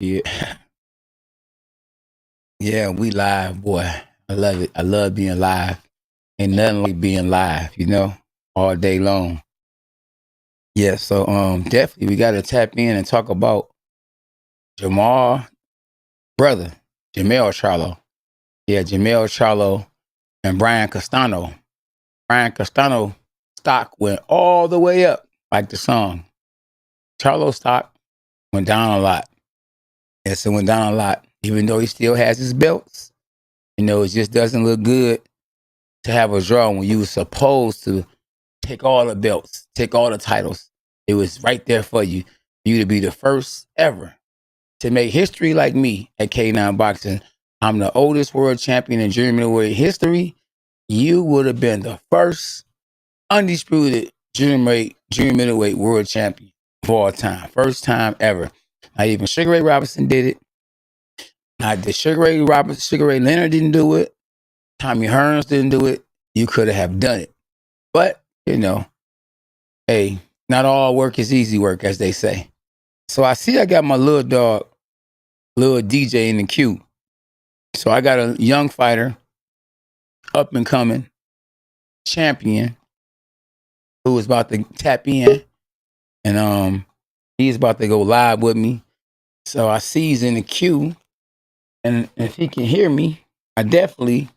Yeah, yeah, we live, boy. I love it. I love being live. Ain't nothing like being live, all day long. Yeah, so definitely we gotta tap in and talk about Jamal brother, Jermell Charlo. Yeah, Jermell Charlo and Brian Castano. Brian Castano stock went all the way up, like the song. Charlo stock went down a lot. Yes, it went down a lot. Even though he still has his belts. It just doesn't look good to have a draw when you were supposed to take all the belts, take all the titles. It was right there for you. You to be the first ever to make history like me at K9 Boxing. I'm the oldest world champion in junior middleweight history. You would have been the first undisputed junior middleweight world champion of all time. First time ever. Not even Sugar Ray Robinson did it. Not the Sugar Ray Leonard didn't do it. Tommy Hearns didn't do it. You could have done it. But, hey, not all work is easy work, as they say. So I see I got my little dog, little DJ in the queue. So I got a young fighter, up and coming, champion, who is about to tap in. And he's about to go live with me. So I see he's in the queue. And if he can hear me, I definitely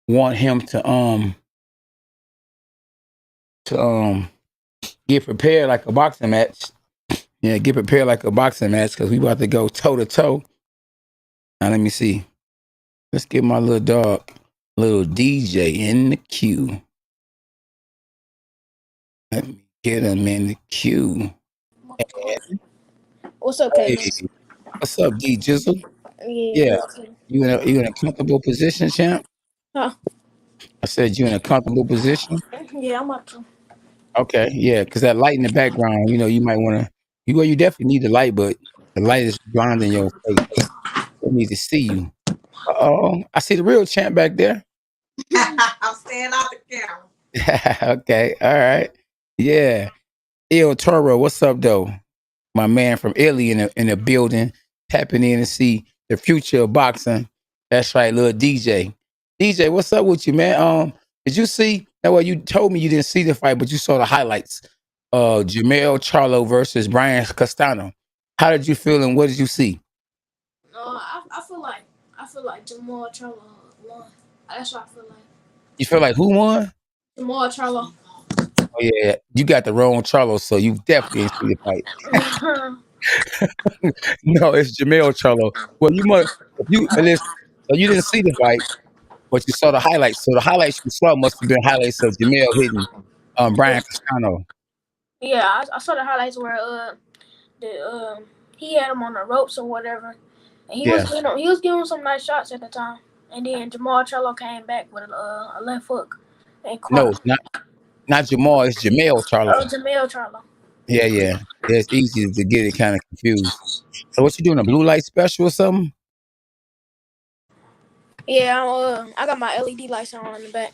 want him to get prepared like a boxing match. Yeah, get prepared like a boxing match because we about to go toe to toe. Now let me see. Let's get my little dog, little DJ in the queue. Let me get him in the queue. What's up, Hey, Kevin? what's up, D Jizzle? Yeah. Yeah, you in a comfortable position, champ? Huh? I said you in a comfortable position. Yeah, I'm up to. Okay, yeah, because that light in the background, you might want to. You definitely need the light, but the light is blinding your face. They need to see you. Oh, I see the real champ back there. I'm staying off the camera. Okay, all right, yeah. Il Toro, what's up, though? My man from Italy in the building, tapping in to see the future of boxing. That's right, little DJ. DJ, what's up with you, man? Did you see? Well, you told me you didn't see the fight, but you saw the highlights. Jermell Charlo versus Brian Castano. How did you feel, and what did you see? I feel like Jermell Charlo won. That's what I feel like. You feel like who won? Jermell Charlo. Oh yeah, you got the wrong Charlo, so you definitely didn't see the fight. No, it's Jermell Charlo. Well, you must. If you listen, so you didn't see the fight, but you saw the highlights. So the highlights you saw must have been highlights of Jermell hitting Brian Castano. Yeah, I saw the highlights where he had him on the ropes or whatever, and Yeah. he was giving him some nice shots at the time, and then Jermell Charlo came back with a left hook and No, caught it's not Jamal. It's Jermell Charlo. Jermell Charlo. Yeah, yeah. Yeah, it's easy to get it kind of confused. So what you doing? A blue light special or something? Yeah, I got my LED lights on in the back.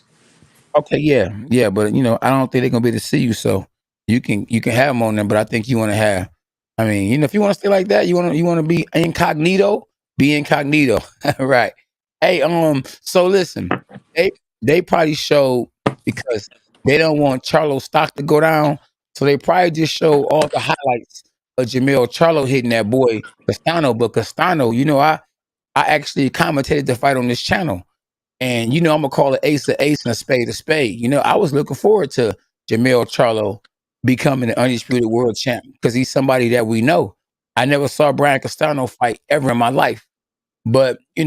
Okay, yeah, yeah. But I don't think they're gonna be able to see you. So you can have them on there. But I think you want to have. I mean, if you want to stay like that, you want to be incognito. Be incognito, right? Hey, So listen, they probably showed because they don't want Charlo stock to go down, so they probably just show all the highlights of Jermell Charlo hitting that boy Castano. But Castano, I actually commentated the fight on this channel. And I'm gonna call it ace a ace and a spade a spade. I was looking forward to Jermell Charlo becoming the undisputed world champ because he's somebody that we know. I never saw Brian Castano fight ever in my life, but he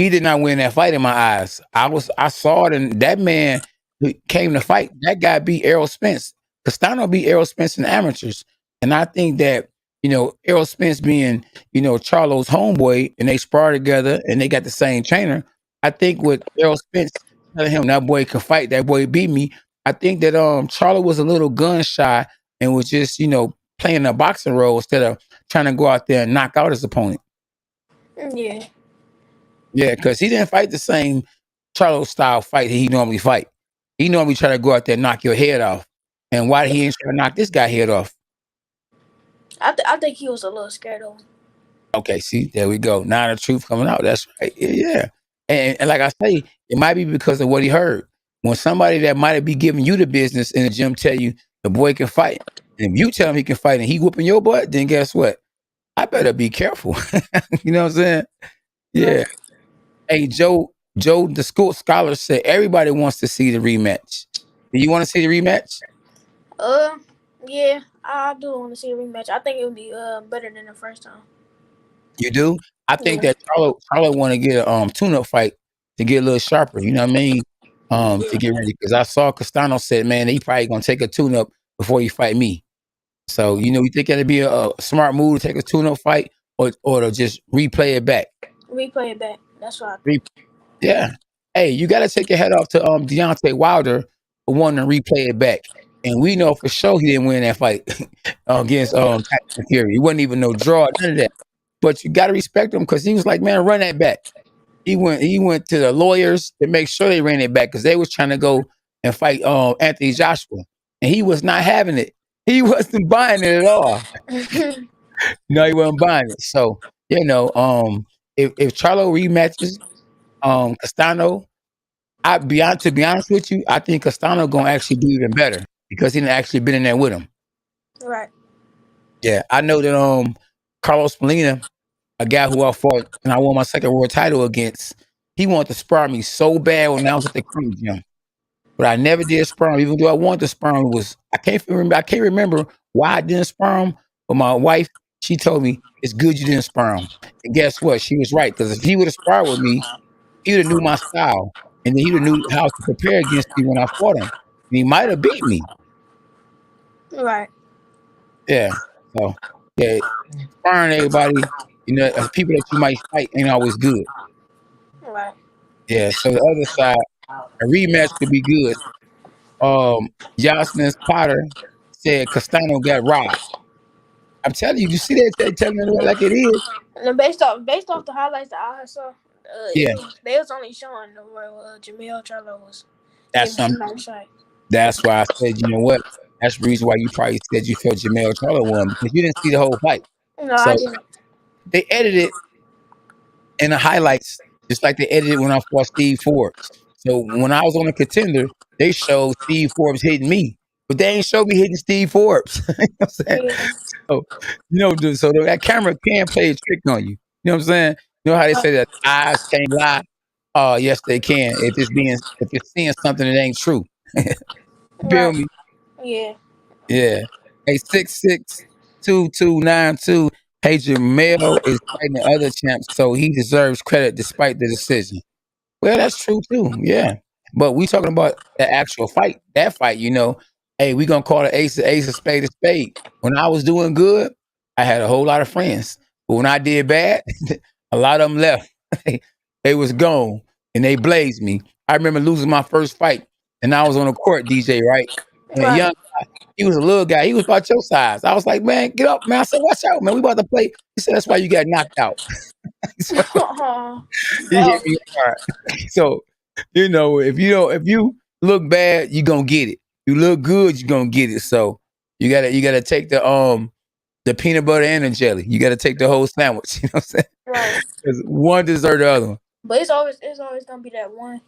did not win that fight in my eyes. I saw it, and that man who came to fight. That guy beat Errol Spence. Castano beat Errol Spence in amateurs, and I think that Errol Spence being Charlo's homeboy, and they spar together, and they got the same trainer. I think with Errol Spence telling him that boy can fight, that boy beat me. I think that Charlo was a little gun shy and was just playing a boxing role instead of trying to go out there and knock out his opponent. Yeah. Yeah, because he didn't fight the same Charlo style fight he normally fight. He normally try to go out there and knock your head off. And why he ain't try to knock this guy head off? I think he was a little scared of him. Okay, see, there we go. Now the truth coming out. That's right. Yeah. And like I say, it might be because of what he heard. When somebody that might be giving you the business in the gym tell you the boy can fight, and if you tell him he can fight and he whooping your butt, then guess what? I better be careful. You know what I'm saying? Yeah. Right. Hey, Joe, the school scholar said everybody wants to see the rematch. Do you want to see the rematch? Yeah, I do want to see a rematch. I think it would be better than the first time. You do? I think Yeah. that Charlo want to get a tune-up fight to get a little sharper. You know what I mean? To get ready because I saw Castaño said, man, he probably gonna take a tune-up before he fight me. So you think that'd be a smart move to take a tune-up fight or to just replay it back? Replay it back. That's what I Re- think. yeah. Hey, you got to take your head off to Deontay Wilder for wanting to replay it back. And we know for sure he didn't win that fight against Tyson Fury. He wasn't even no draw, none of that. But you got to respect him because he was like, man, run that back. He went to the lawyers to make sure they ran it back because they was trying to go and fight Anthony Joshua, and he was not having it. He wasn't buying it at all. No, he wasn't buying it. So if Charlo rematches Castano, to be honest with you, I think Castano gonna actually do even better because he done actually been in there with him. Right. Yeah, I know that Carlos Molina, a guy who I fought and I won my second world title against, he wanted to spar me so bad when I was at the crew gym. But I never did spar him, even though I wanted to spar him. I can't remember why I didn't spar him. But my wife, she told me it's good you didn't spar him. And guess what? She was right because if he would have sparred with me, he would have knew my style, and then he would have knew how to prepare against me when I fought him. And he might have beat me. Right. Yeah. So yeah, sparring everybody, people that you might fight ain't always good. Right. Yeah. So the other side, a rematch could be good. Jocelyn Potter said Castano got robbed. I'm telling you, you see that? They telling it like it is. And based off the highlights that I saw, Yeah, they was only showing where Jermell Charlo was that's giving him something. a nice shot. That's why I said, you know what? That's the reason why you probably said you felt Jermell Charlo won because you didn't see the whole fight. No, I So didn't. they edited in the highlights, just like they edited when I fought Steve Forbes. So when I was on a contender, they showed Steve Forbes hitting me, but they ain't show me hitting Steve Forbes. You know what I'm saying? Yeah. So, that camera can play a trick on you. You know what I'm saying? You know how they say that eyes can't lie? Oh, yes, they can. If it's seeing something that ain't true. You feel Right. me? Yeah. Yeah. Hey, 662292. Hey, Jermell is fighting the other champ, so he deserves credit despite the decision. Well, that's true too. Yeah. But we talking about the actual fight. That fight, hey, we gonna call the ace a spade a spade. When I was doing good, I had a whole lot of friends. But when I did bad, a lot of them left. They was gone and they blazed me. I remember losing my first fight and I was on a court, DJ, right? And a Right. young guy, he was a little guy. He was about your size. I was like, man, get up, man. I said, watch out, man. We about to play. He said, that's why you got knocked out. So he hit No. me hard. So, if you look bad, you gonna get it. You look good, you gonna get it. So you gotta take the peanut butter and the jelly. You gotta take the whole sandwich. You know what I'm saying? Right. Because one deserves the other one. But it's always gonna be that one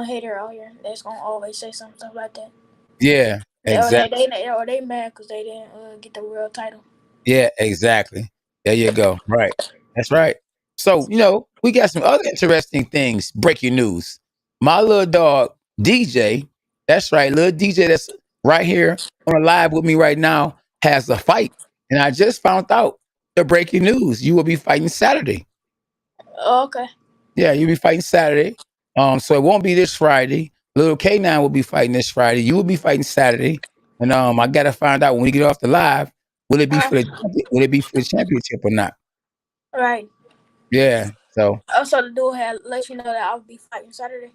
hater out here that's gonna always say some stuff like that. Yeah, exactly. Or they mad because they didn't get the world title. Yeah, exactly. There you go. Right. That's right. So, we got some other interesting things. Breaking news. My little dog, DJ, that's right, little DJ that's right here on a live with me right now, has a fight. And I just found out the breaking news. You will be fighting Saturday. Oh, okay. Yeah, you'll be fighting Saturday. So it won't be this Friday. Little K9 will be fighting this Friday. You will be fighting Saturday. And I gotta find out when we get off the live, will it be for the championship or not? Right. Yeah. So Also, the dude had let you know that I'll be fighting Saturday.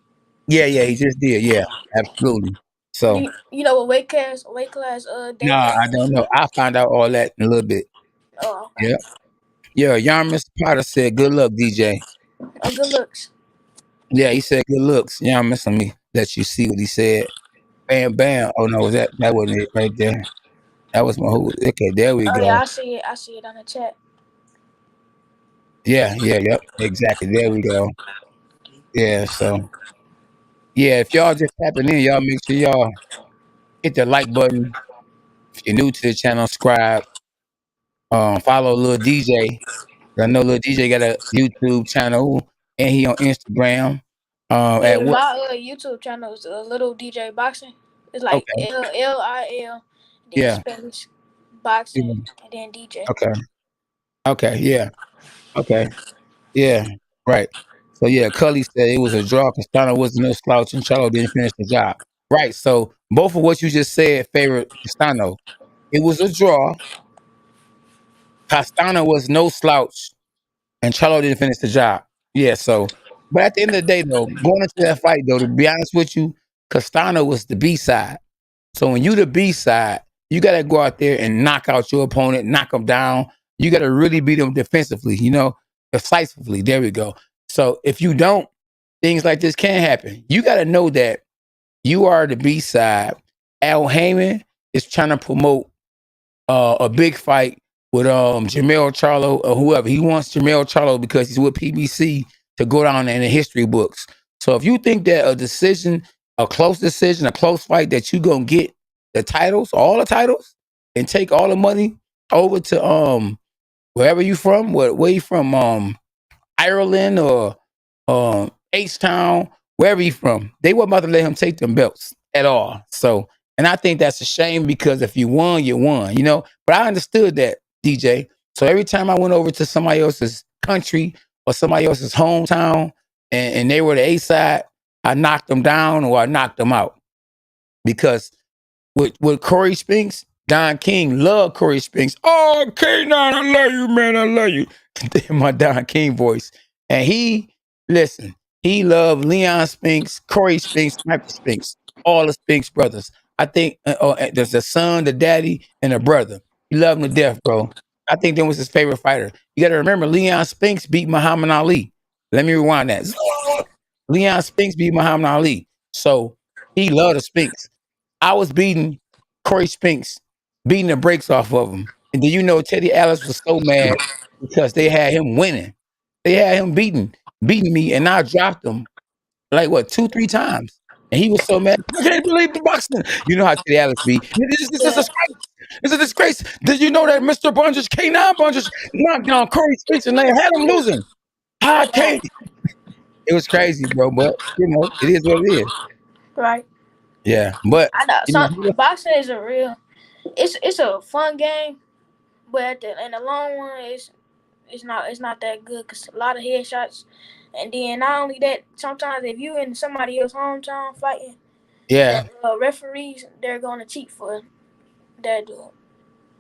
yeah, he just did. Yeah, absolutely. So You know what weight class David nah, is? I don't know. I'll find out all that in a little bit. Oh, okay. Yeah. Yeah, Yarmus Potter said, good luck, DJ. Oh, good looks. Yeah, he said good looks. Yarmus, let me let you see what he said. Bam bam. Oh no, that wasn't it right there. That was my whole okay, there we Oh yeah, go. I see it. I see it on the chat. Yeah, yep, exactly. There we go. Yeah, so yeah, if y'all just tapping in, y'all make sure y'all hit the like button. If you're new to the channel, subscribe. Follow Lil DJ. I know Lil DJ got a YouTube channel and he on Instagram. At Yeah, what? my YouTube channel is Little DJ Boxing. It's like Okay. LIL, then Yeah. space boxing, Mhm. and then DJ. Okay. Okay. Yeah. Okay. Yeah. Right. So yeah, Cully said it was a draw. Castaño was no slouch and Charlo didn't finish the job. Right. So both of what you just said favored Castaño. It was a draw. Castaño was no slouch and Charlo didn't finish the job. Yeah. So, but at the end of the day, though, going into that fight, though, to be honest with you, Castaño was the B side. So when you the B side, you got to go out there and knock out your opponent, knock them down. You got to really beat them defensively, decisively. There we go. So if you don't, things like this can happen. You got to know that you are the B side. Al Heyman is trying to promote a big fight with Jermell Charlo or whoever. He wants Jermell Charlo because he's with PBC to go down in the history books. So if you think that a decision, a close decision, a close fight, that you gonna get the titles, all the titles, and take all the money over to wherever you from, where you from, Ireland or H-Town, wherever you from, they weren't about to let him take them belts at all. So, and I think that's a shame because if you won, you won, But I understood that, DJ. So every time I went over to somebody else's country or somebody else's hometown and they were the A side, I knocked them down or I knocked them out. Because with Corey Spinks, Don King loved Corey Spinks. Oh, K9, I love you, man. I love you. In my Don King voice. And he loved Leon Spinks, Corey Spinks, Michael Spinks, all the Spinks brothers. I think there's a son, the daddy, and a brother. He loved them to death, bro. I think that was his favorite fighter. You got to remember, Leon Spinks beat Muhammad Ali. Let me rewind that. Leon Spinks beat Muhammad Ali. So he loved the Spinks. I was beating Corey Spinks, beating the brakes off of him. And then Teddy Atlas was so mad because they had him winning. They had him beating me, and I dropped him like what 2-3 times. And he was so mad. I can't believe the boxing. You know how Teddy Atlas be. This is a disgrace. It's a disgrace. Did you know that Mr. Bunches, K9 Bunches, knocked down Corey Spinks and they had him losing? How can't it was crazy, bro. But it is what it is. Right. Yeah. But I know. Boxing is a real. It's a fun game, but in the long run, it's not that good because a lot of headshots. And then not only that, sometimes if you in somebody else's hometown fighting, yeah, referees they're gonna cheat for that dude.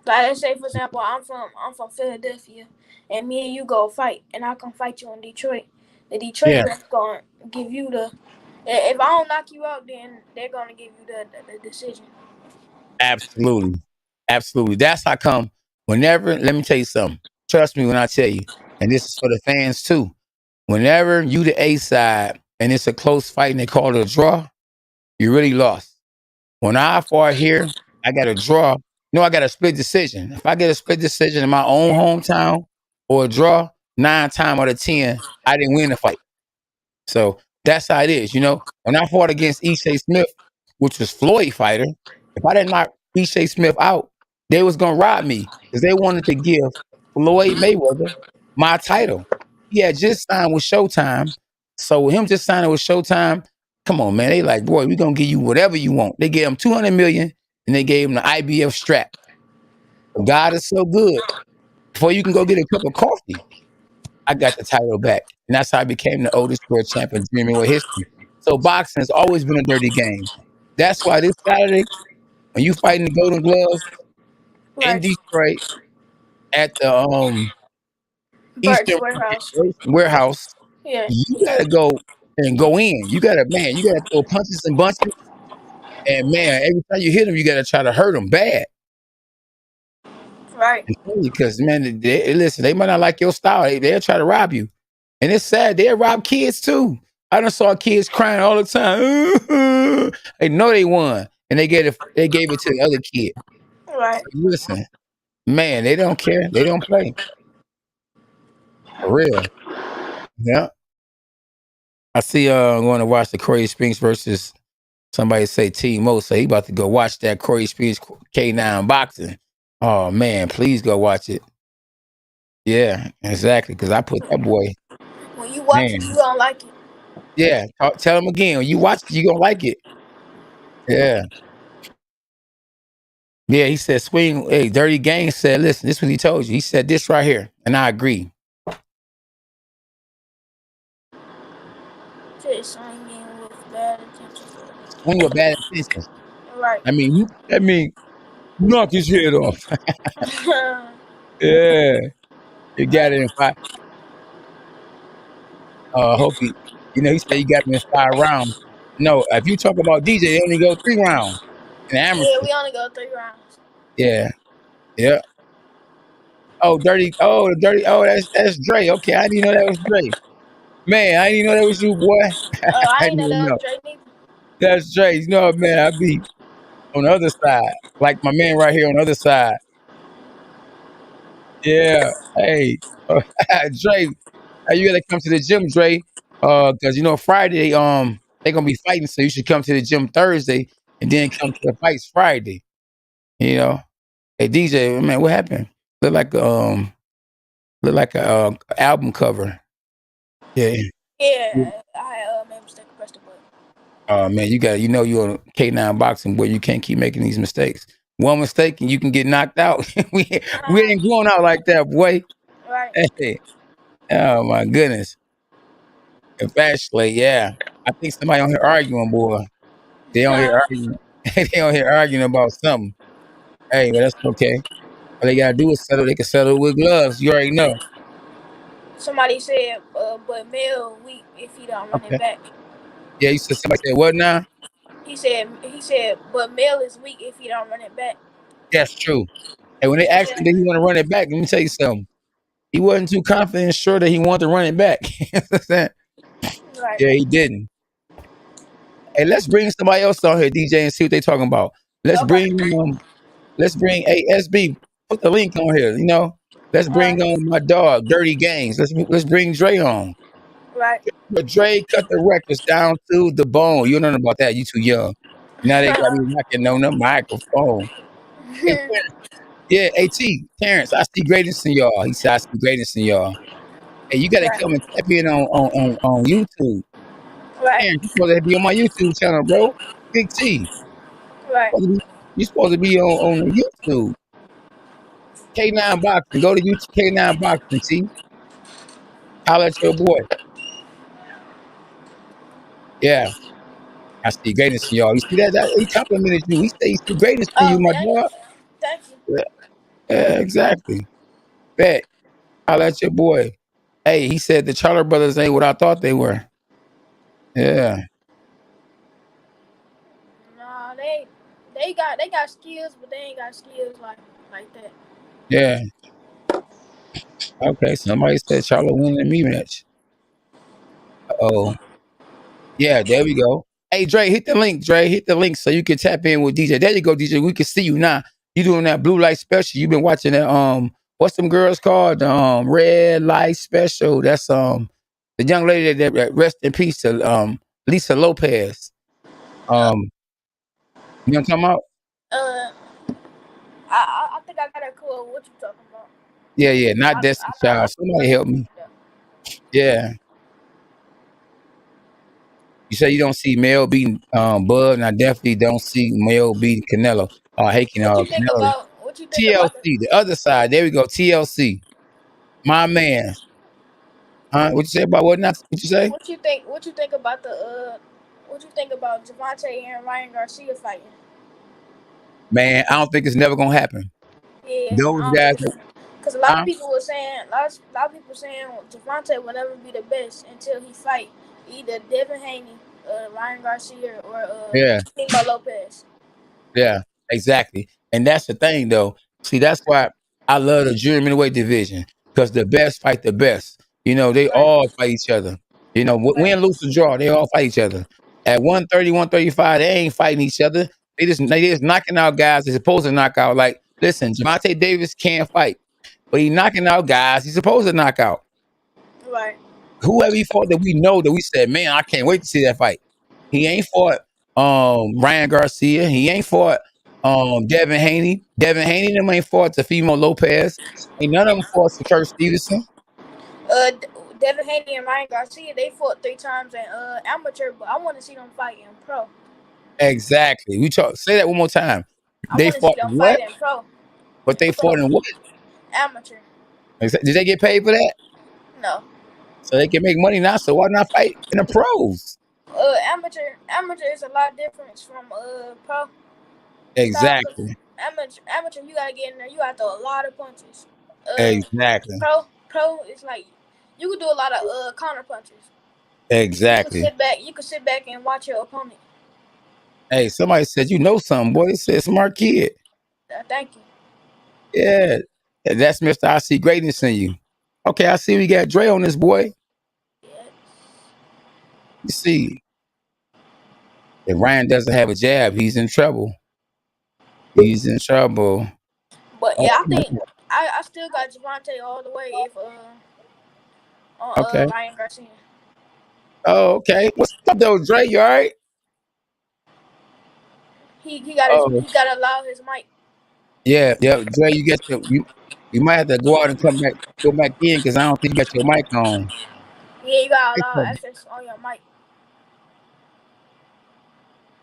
Like let's say for example, I'm from Philadelphia, and me and you go fight, and I come fight you in Detroit. The Detroit ref's gonna give you the. If I don't knock you out, then they're gonna give you the decision. Absolutely. That's how come. Whenever, let me tell you something. Trust me when I tell you, and this is for the fans too. Whenever you the A side and it's a close fight and they call it a draw, you really lost. When I fought here, I got a draw. I got a split decision. If I get a split decision in my own hometown or a draw, 9 times out of 10, I didn't win the fight. So that's how it is. When I fought against E.J. Smith, which was Floyd fighter, if I didn't knock E.J. Smith out, they was gonna rob me because they wanted to give Floyd Mayweather my title. He had just signed with Showtime, so him just signing with Showtime. Come on, man. They like, boy, we're gonna give you whatever you want. They gave him $200 million and they gave him the IBF strap. God is so good. Before you can go get a cup of coffee, I got the title back. And that's how I became the oldest world champion in middleweight history. So boxing has always been a dirty game. That's why this Saturday, when you fighting the Golden Gloves in Detroit at the Eastern Warehouse, you gotta go and go in. You gotta throw punches and bunches. And man, every time you hit them, you gotta try to hurt them bad. Right. Because man, listen, they might not like your style. They'll try to rob you. And it's sad, they'll rob kids too. I done saw kids crying all the time. They know they won. And they gave it to the other kid. Right. Listen, man, they don't care. They don't play. For real. Yeah. I see I'm going to watch the Corey Springs versus somebody say T-Mo. So he about to go watch that Corey Springs K9 boxing. Oh man, please go watch it. Yeah, exactly. Because I put that boy, When you watch it, man. you don't like it. Yeah, tell him again. When you watch it, you gonna like it. Yeah. Yeah, he said swing. Hey, Dirty Gang said, listen, this is what he told you. He said this right here, and I agree. Just swinging with bad intentions. Swing with bad intentions. Right. I mean, knock his head off. Yeah, he got it in five. Hope he, he said he got it in 5 rounds. No, if you talk about DJ, they only go 3 rounds in the amateur. Yeah, we only go 3 rounds. Yeah, yeah. Oh, dirty. Oh, dirty. Oh, that's Dre. Okay, I didn't know that was Dre. Man, I didn't know that was you, boy. I I ain't know didn't that know. was Drake neither. That's Dre. You know, man, I be on the other side, like my man right here on the other side. Yeah. Hey, Dre, you gotta come to the gym, Dre. Because Friday, they gonna be fighting, so you should come to the gym Thursday and then come to the fights Friday. You know. Hey, DJ, man, what happened? Look like a album cover. Yeah. Yeah, I made a mistake and pressed the button. Oh man, you're on K9 boxing, boy. You can't keep making these mistakes. One mistake and you can get knocked out. we ain't going out like that, boy. Right. Hey, oh my goodness. Especially, yeah. I think somebody on here arguing, boy. They on here arguing. They on here arguing about something. Hey, but that's okay. All they gotta do is settle. They can settle with gloves. You already know. Somebody said, but Mel weak if he don't run it Okay. back. Yeah, you said somebody said what now? He said, but Mel is weak if he don't run it back. That's true. And when they asked him, did he want to run it back? Let me tell you something. He wasn't too confident and sure that he wanted to run it back. Right. Yeah, he didn't. Hey, let's bring somebody else on here, DJ, and see what they talking about. Let's Okay. bring ASB. Put the link on here. Let's bring on my dog, Dirty Games. Let's bring Dre on. Right. But Dre cut the records down to the bone. You don't know about that. You too young. Now they got me knocking on the microphone. Hey, yeah, AT, Terrence, I see greatness in y'all. He said, I see greatness in y'all. Hey, you got to Right. come and tap in on YouTube. Right. Terrence, you supposed to be on my YouTube channel, bro. Big T. Right. You supposed to be on YouTube. K9 Boxing. Go to YouTube K9 Boxing, T. Holla at your boy. Yeah. I see greatness in y'all. You see that he complimented you. He said he see greatness in you, Oh, my thank you. dog. Thank you. Yeah, exactly. Bet. Holla at your boy. Hey, he said the Charlo brothers ain't what I thought they were. Yeah. Nah, they got skills, but they ain't got skills like that. Yeah. Okay. Somebody said Charlo winning the rematch. Oh. Yeah, there we go. Hey, Dre, hit the link, Dre. Hit the link so you can tap in with DJ. There you go, DJ. We can see you now. You doing that blue light special. You've been watching that what's them girls called? The red light special. That's the young lady that rest in peace to Lisa Lopez. You know what I'm talking about? Uh, I think I got a clue what you talking about. Yeah, not I Destiny know. Child. Somebody help me. Yeah. You say you don't see Mel beating Bud, and I definitely don't see Mel beating Canelo. Canelo. What you think about TLC, the other side. There we go. TLC. My man. Huh? What you say about what now? What you say? what you think about what you think about Javante and Ryan Garcia fighting? Man, I don't think it's never gonna happen. Yeah, Those I don't guys, think it's because a lot huh? of people were saying a lot of people saying Javante will never be the best until he fight either Devin Haney, Ryan Garcia, or Yeah, Timo Lopez. yeah, exactly. And that's the thing though. See, that's why I love the junior middleweight division. Because the best fight the best. They Right, all fight each other. right, Win, lose, or draw, they all fight each other. At 130, 135, they ain't fighting each other. They just knocking out guys they're supposed to knock out. Like, listen, Javante Davis can't fight, but he knocking out guys he's supposed to knock out. Right. Whoever he fought that we know that we said, man, I can't wait to see that fight. He ain't fought Ryan Garcia. He ain't fought Devin Haney. Devin Haney them ain't fought Teofimo Lopez. Ain't none of them fought to Kurt Stevenson. Devin Haney and Ryan Garcia, they fought 3 times in amateur, but I want to see them fight in pro. Exactly. Say that one more time. I want to see them fight in pro. But they fought in what? Amateur. Did they get paid for that? No. So they can make money now. So why not fight in the pros? Amateur is a lot different from pro. Exactly. Amateur, you gotta get in there. You gotta throw a lot of punches. Exactly. Pro is like you can do a lot of counter punches. Exactly. You can sit back and watch your opponent. Hey, somebody said you know something, boy. They said smart kid. Thank you. Yeah, that's Mr. I see greatness in you. Okay, I see we got Dre on this boy. Yes. You see, if Ryan doesn't have a jab, he's in trouble. He's in trouble. But yeah, I think I still got Javante all the way if okay. Ryan Garcia. Oh, okay. What's up though, Dre? You all right? He gotta allow his mic. Yeah. Dre, you might have to go out and go back in because I don't think you got your mic on. Yeah, you gotta allow access on your mic.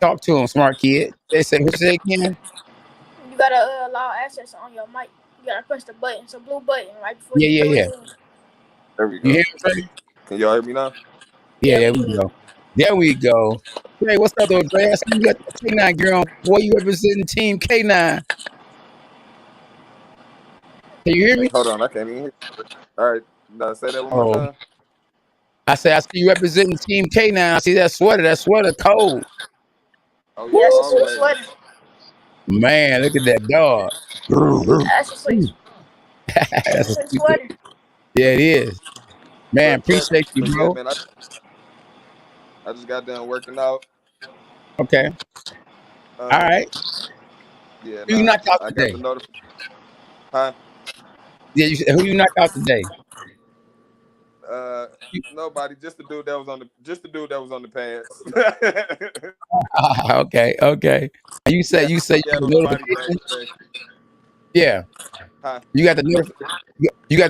Talk to him, smart kid. They say, who say again? You gotta allow access on your mic. You gotta press the button. It's a blue button right before you Yeah. There we go. You hear me, Dre? Can y'all hear me now? Yeah, there we go. There we go. Hey, what's up, though, Dre? I see you got the K9 girl. Boy, you representing Team K9. Can you hear me? Hold on, I can't even hear you. All right, now say that one more time. I say I see you representing Team K9. I see that sweater. That sweater cold. Oh, yeah, that's a sweater. Man, look at that dog. That's a sweater. That's a sweater. Yeah, it is. Man, appreciate you, bro. Yeah, man, I just got done working out. Okay. All right. Yeah, who you knocked out today? I got the notification. Huh? Yeah, who you knocked out today? Nobody. Just the dude that was on the pants. Okay. You said you got the notification. Yeah. Huh? You got the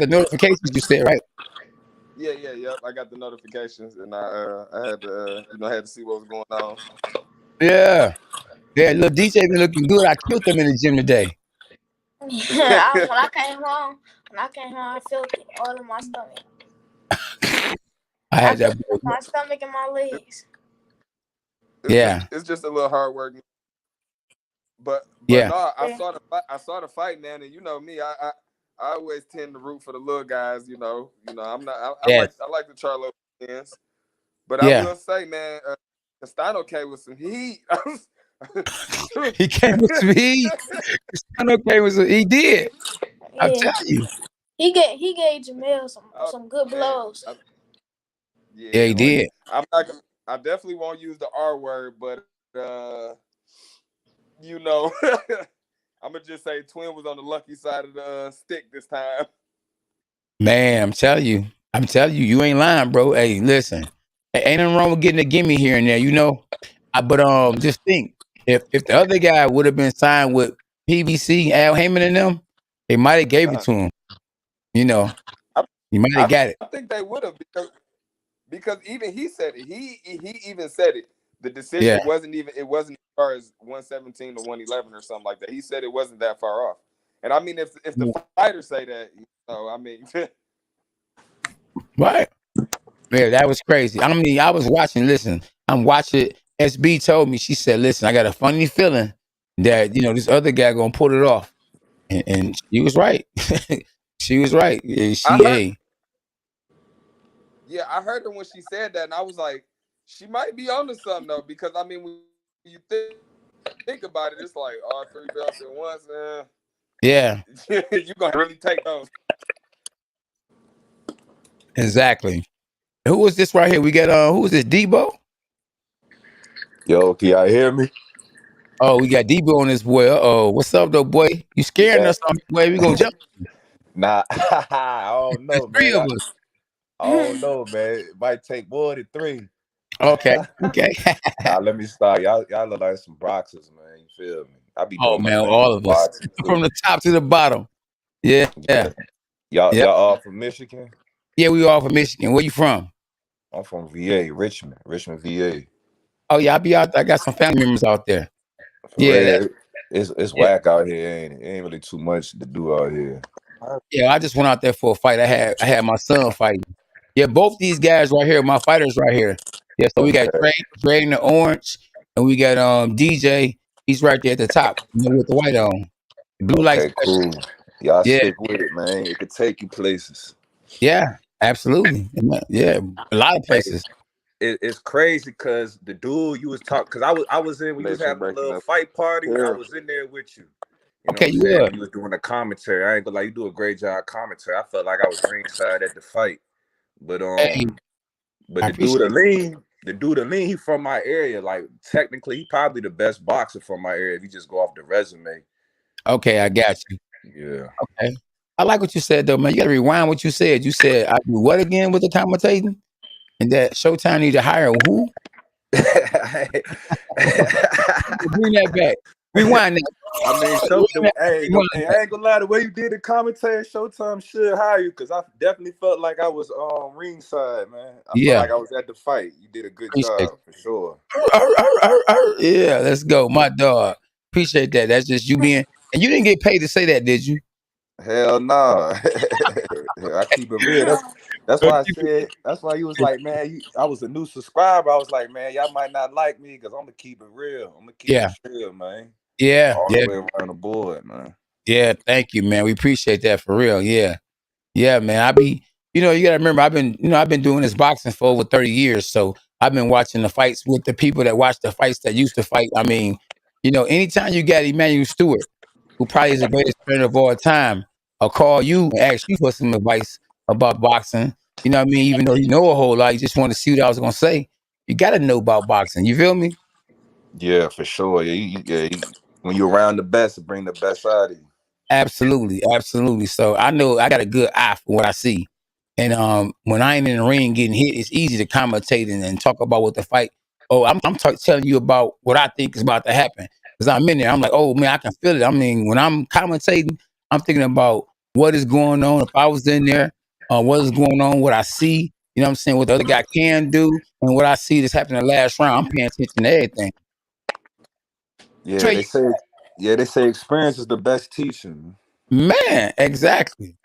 notifications. You said, right? Yeah. Yep. I got the notifications, and I had to had to see what was going on. Yeah. Little DJ been looking good. I killed him in the gym today. Yeah, when I came home, I felt it all in my stomach. I had that my stomach and my legs. It's just a little hard work. But no, I saw the fight, man, and you know me, I always tend to root for the little guys. You know, I'm not. I like the Charlo fans, but I will say, man, Castaño came with some heat. He came with some heat. Castaño came with some. He did. Yeah. I'm telling you. He gave Jermell some good blows. Yeah, he did. I definitely won't use the R word, but you know, I'm gonna just say Twin was on the lucky side of the stick this time. Man, I'm telling you, you ain't lying, bro. Hey, listen, ain't nothing wrong with getting a gimme here and there, you know. But just think, if the other guy would have been signed with PBC, Al Heyman and them, they might have gave it to him. You know, he might have got it. I think they would have because even he said it. He even said it. The decision wasn't as far as 117 to 111 or something like that. He said it wasn't that far off. And I mean, if the fighters say that, you know, I mean, right? Yeah, that was crazy. I mean, I was watching. Listen, I'm watching. SB told me. She said, "Listen, I got a funny feeling that this other guy gonna pull it off," and she was right. She was right. Yeah, I heard her when she said that, and I was like, she might be onto something though, because I mean, when you think about it, it's like, 3 belts at once, yeah, you gonna really take those. Exactly. Who was this right here? We got who is this? Debo? Yo, can y'all hear me? Oh, we got Debo on this boy. Oh, what's up though, boy? You scaring us on the way? We gonna jump? Nah, I don't know, There's 3 man. of us. I don't know, man. It might take more than 3. Okay. Nah, let me start. Y'all look like some boxers, man. You feel me? I be Oh doing my man, thing all with of us boxing from too. the top to the bottom. Yeah. Yeah. Y'all Yep. all from Michigan? Yeah, we all from Michigan. Where you from? I'm from VA, Richmond, VA. Oh yeah, I be out there. I got some family members out there. For Yeah, real, it's yeah, whack out here, ain't it? Ain't really too much to do out here. yeah. I just went out there for a fight. I had my son fighting. Yeah, both these guys right here, my fighters right here. Yeah, so we got Okay, Dre in the orange, and we got DJ. He's right there at the top, with the white on. Blue light okay, special. cool. Y'all Yeah, stick with it, man. It could take you places. yeah, absolutely. Yeah, a lot of Hey, places. it's crazy because the dude you was talking, because I was in when you was having a little fight party. I was in there with you. You know what Okay, I'm you saying? were. When you was doing the commentary, I ain't gonna lie, you do a great job commentary. I felt like I was ringside at the fight, but Hey, but I the dude appreciate Aleem, he from my area. Like technically, he probably the best boxer from my area if you just go off the resume. it. Okay, I got you. Yeah. Okay. I like what you said though, man. You gotta rewind what you said. You said I do what again with the commentating? And that Showtime need to hire who? Bring that back. Rewind that. I mean, Rewind hey, that. I ain't gonna lie, the way you did the commentary, Showtime should hire you because I definitely felt like I was ringside, man. I felt Yeah, like I was at the fight. You did a good appreciate job for sure. it. Yeah, let's go. My dog. Appreciate that. That's just you being and you didn't get paid to say that, did you? Hell no. I keep it real. That's why I said. That's why you was like, man. I was a new subscriber. I was like, man, y'all might not like me because I'm gonna keep it real. I'm gonna keep Yeah. it real, man. Yeah. All Yeah. the way around the board, man. Yeah. Thank you, man. We appreciate that for real. Yeah. Yeah, man. You gotta remember, I've been doing this boxing for over 30 years. So I've been watching the fights with the people that watch the fights that used to fight. I mean, anytime you got Emmanuel Stewart, who probably is the greatest trainer of all time, I'll call you and ask you for some advice about boxing. You know what I mean? Even though you know a whole lot, you just want to see what I was gonna say. You gotta know about boxing. You feel me? Yeah, for sure. When you're around the best, it bring the best out of you. Absolutely, absolutely. So I know I got a good eye for what I see. And when I ain't in the ring getting hit, it's easy to commentate and talk about what the fight. Oh, I'm telling you about what I think is about to happen. Because I'm in there. I'm like, oh man, I can feel it. I mean, when I'm commentating, I'm thinking about what is going on. If I was in there, what is going on, what I see, you know what I'm saying, what the other guy can do, and what I see that's happening in the last round. I'm paying attention to everything. Yeah, Trey, they say experience is the best teacher. man, exactly.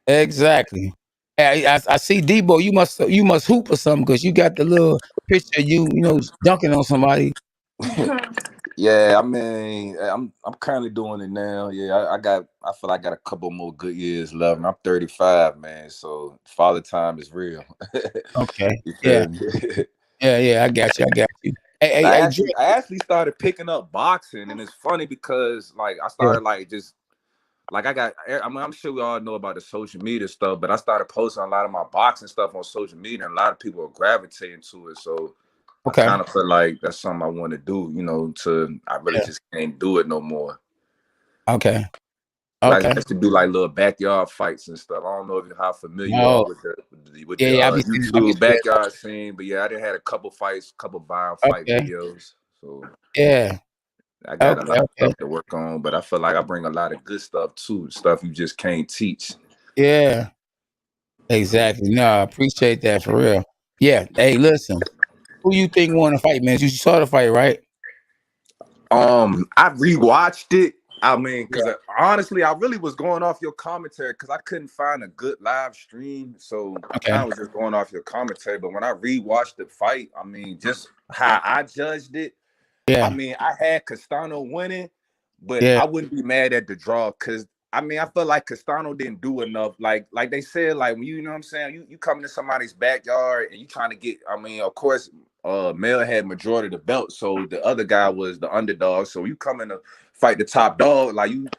Exactly. Hey, I see Debo. You must hoop or something because you got the little picture of you dunking on somebody. Yeah, I mean, I'm currently doing it now. Yeah, I feel like I got a couple more good years left. And I'm 35, man. So father time is real. Okay. You Yeah. feel me? Yeah. I got you. Hey, Dre. I actually started picking up boxing, and it's funny because like I Yeah. started like just like I'm sure we all know about the social media stuff, but I started posting a lot of my boxing stuff on social media, and a lot of people are gravitating to it. So I Okay. kind of feel like that's something I want to do, I really Yeah. just can't do it no more. Okay. I Okay. used to do like little backyard fights and stuff. I don't know how familiar you are No. with Yeah. I be YouTube seeing. backyard scene, but yeah, I done had a couple fights, couple fight Okay. videos. So Yeah. I got a Okay. lot of Okay. stuff to work on, but I feel like I bring a lot of good stuff too, stuff you just can't teach. Yeah. Exactly. No, I appreciate that for real. Yeah. Hey, listen. Who you think won the fight, man? You saw the fight, right? I rewatched it. I mean, because Yeah. honestly, I really was going off your commentary because I couldn't find a good live stream. So I Okay. kind of was just going off your commentary. But when I rewatched the fight, I mean, just how I judged it, I Yeah. mean, I had Castano winning, but Yeah. I wouldn't be mad at the draw because I mean, I feel like Castano didn't do enough. Like they said, like when you know what I'm saying, you come into somebody's backyard and you trying to get. I mean, of course, Mel had majority of the belt, so the other guy was the underdog. So you come in to fight the top dog, like you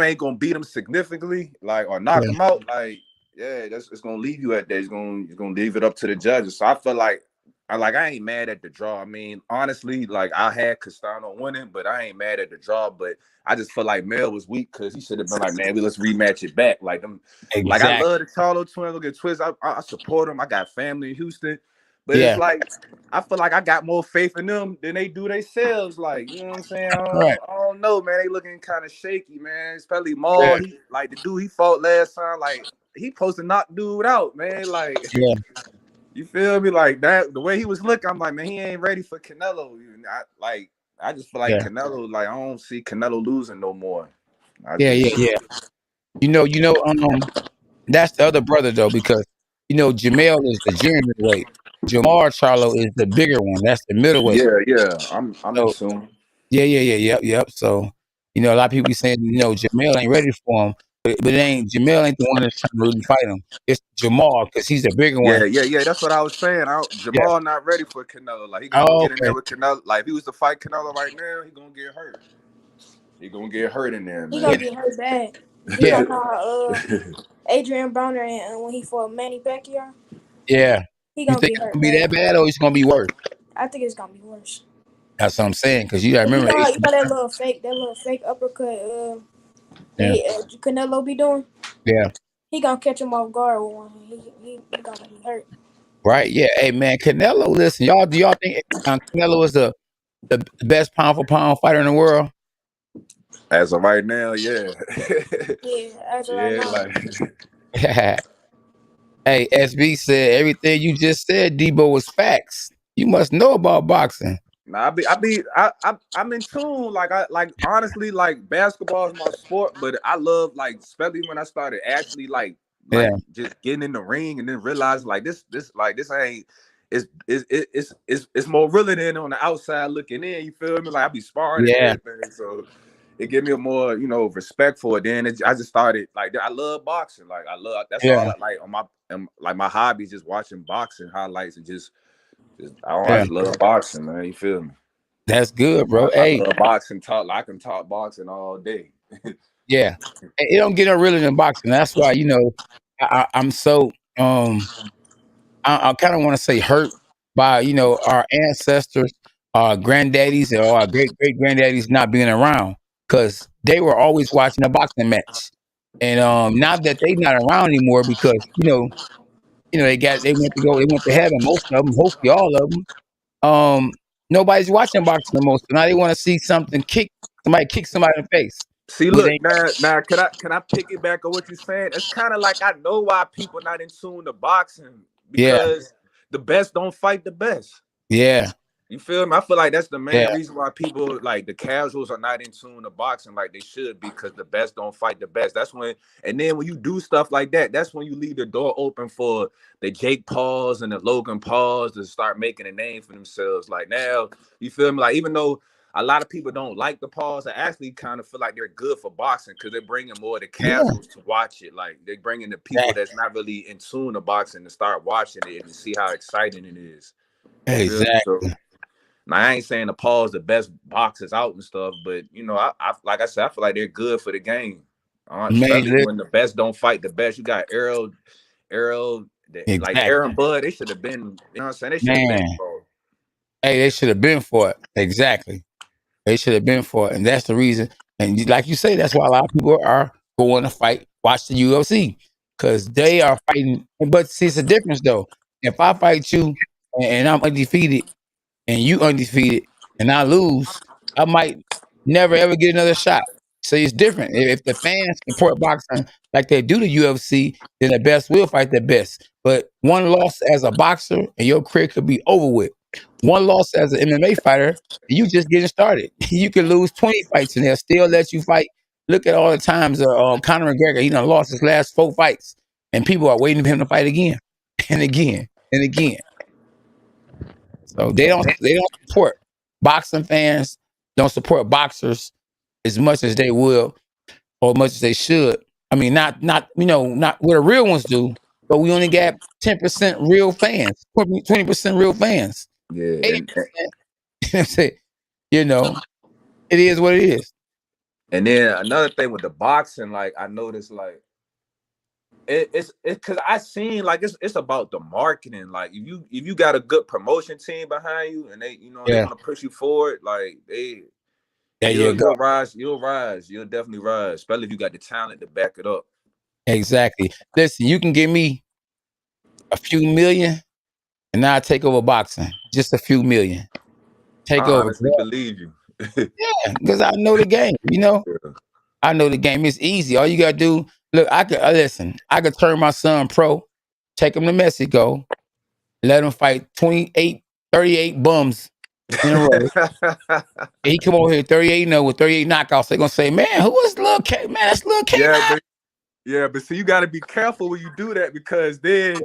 ain't gonna beat him significantly, like or knock Yeah. him out, like yeah, it's gonna leave you at that. It's gonna leave it up to the judges. So I feel like I ain't mad at the draw. I mean, honestly, like I had Castano winning, but I ain't mad at the draw. But I just feel like Mel was weak because he should have been like, man, let's rematch it back. Like them, like I love the Charlo twins. Look at Twist. I support them. I got family in Houston, but it's like I feel like I got more faith in them than they do themselves. Like, you know what I'm saying? I don't know, man. They looking kind of shaky, man. Especially Maul. He like the dude he fought last time. Like he supposed to knock dude out, man. Like. You feel me? Like that, the way he was looking, I'm like, man, he ain't ready for Canelo. I just feel like Canelo, like I don't see Canelo losing no more. Yeah. You know, that's the other brother though, because Jermell is the junior middleweight. Jermell Charlo is the bigger one. That's the middleweight. Yeah. I'm in tune. Yep. So, a lot of people be saying, Jermell ain't ready for him, but Jermell ain't the one that's trying to really fight him. It's Jermell because he's the bigger one. Yeah. That's what I was saying. Jermell not ready for Canelo. Like he gonna get in there with Canelo. Like if he was to fight Canelo right now, he gonna get hurt. He gonna get hurt in there, man. He gonna get hurt bad. He gonna call Adrian Broner and when he fought Manny Pacquiao. Yeah. He gonna get hurt. It's gonna be that bad, or it's gonna be worse? I think it's gonna be worse. That's what I'm saying, because you gotta remember. You know that little fake uppercut. Canelo be doing. Yeah. He gonna catch him off guard with one. He gonna be hurt. Right. Yeah. Hey man, Canelo. Listen, y'all. Do y'all think Canelo is the best pound for pound fighter in the world? As of right now, yeah. As of right now. Like. Hey, SB said everything you just said, Debo, was facts. You must know about boxing. Nah, I'm in tune. Like honestly, like basketball is my sport, but I love like especially when I started actually like just getting in the ring and then realize like this ain't it's more realer than on the outside looking in. You feel me? Like I be sparring and everything, so it gave me a more respect for it. Then I just started like I love boxing. Like all I like on my hobby is just watching boxing highlights and just I just love boxing, man. You feel me? That's good, bro. I love boxing talk. I can talk boxing all day. Yeah, it don't get no realer than boxing. That's why I'm so I kind of want to say hurt by our ancestors, our granddaddies, or our great granddaddies not being around, because they were always watching a boxing match, and now that they not around anymore, because they went to heaven, most of them, hopefully all of them. Nobody's watching boxing no more. So now they want to see somebody kick somebody in the face. See, look, now can I piggyback on what you're saying? It's kind of like I know why people not in tune to boxing, because the best don't fight the best. Yeah. You feel me? I feel like that's the main reason why people, like the casuals, are not in tune to boxing like they should, because the best don't fight the best. That's when, and then when you do stuff like that, that's when you leave the door open for the Jake Pauls and the Logan Pauls to start making a name for themselves. Like now, you feel me? Like even though a lot of people don't like the Pauls, I actually kind of feel like they're good for boxing because they're bringing more of the casuals to watch it. Like they're bringing the people that's not really in tune to boxing to start watching it and see how exciting it is. Exactly. So, now, I ain't saying the Paul's the best boxers out and stuff, but I like I said, I feel like they're good for the game. Especially when the best don't fight the best. You got Errol, like Aaron Bud. They should have been. You know what I'm saying? They should have been. Hey, they should have been for it. Exactly. They should have been for it, and that's the reason. And like you say, that's why a lot of people are going to fight, watch the UFC, because they are fighting. But see, it's a difference though. If I fight you and I'm undefeated, and you undefeated, and I lose, I might never ever get another shot. So it's different. If the fans support boxing like they do the UFC, then the best will fight the best. But one loss as a boxer, and your career could be over with. One loss as an MMA fighter, and you just getting started. You could lose 20 fights, and they'll still let you fight. Look at all the times Conor McGregor, he done lost his last 4 fights, and people are waiting for him to fight again and again and again. So they don't support boxing fans, don't support boxers as much as they will or much as they should. I mean, not not what the real ones do, but we only got 10% real fans, 20% real fans. Yeah. 80%, it is what it is. And then another thing with the boxing, like I noticed, like It's because I seen like it's about the marketing. Like if you got a good promotion team behind you and they they want to push you forward, like you'll rise, you'll definitely rise, especially if you got the talent to back it up. Exactly. Listen, you can give me a few million and I'll take over boxing. Just a few million. Take I over. honestly believe you. Yeah, because I know the game, Yeah. I know the game. It's easy. All you gotta do, look, I could turn my son pro, take him to Mexico, let him fight 38 bums in a row. And he come over here 38-0 with 38 knockouts. They're gonna say, man, who was Lil K? Man, that's Lil K. But see, you got to be careful when you do that, because then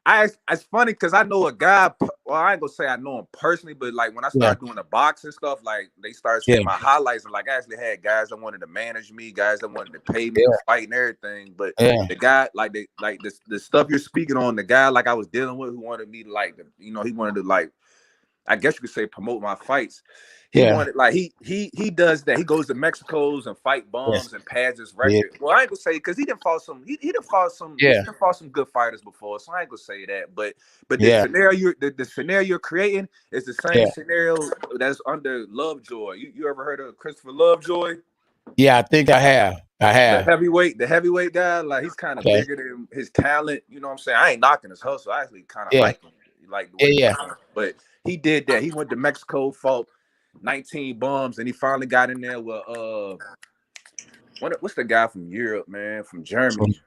it's funny because I know a guy. Well, I ain't gonna say I know him personally, but like when I started doing the boxing stuff, like they started seeing my highlights, and like I actually had guys that wanted to manage me, guys that wanted to pay me to fight and everything. But the guy, like the stuff you're speaking on, the guy like I was dealing with, who wanted me to he wanted to like, I guess you could say, promote my fights. He wanted, like, he does that. He goes to Mexico's and fight bums and pads his record. Well, I ain't gonna say, because he didn't fought some good fighters before, so I ain't gonna say that. But the scenario you're creating is the same scenario that's under Lovejoy. You ever heard of Christopher Lovejoy? Yeah, I think I have. The heavyweight guy, like he's kind of bigger than his talent. You know what I'm saying? I ain't knocking his hustle. I actually kind of like him. Like the way he's doing. But he did that. He went to Mexico, fought 19 bums, and he finally got in there with what's the guy from Europe, man, from Germany?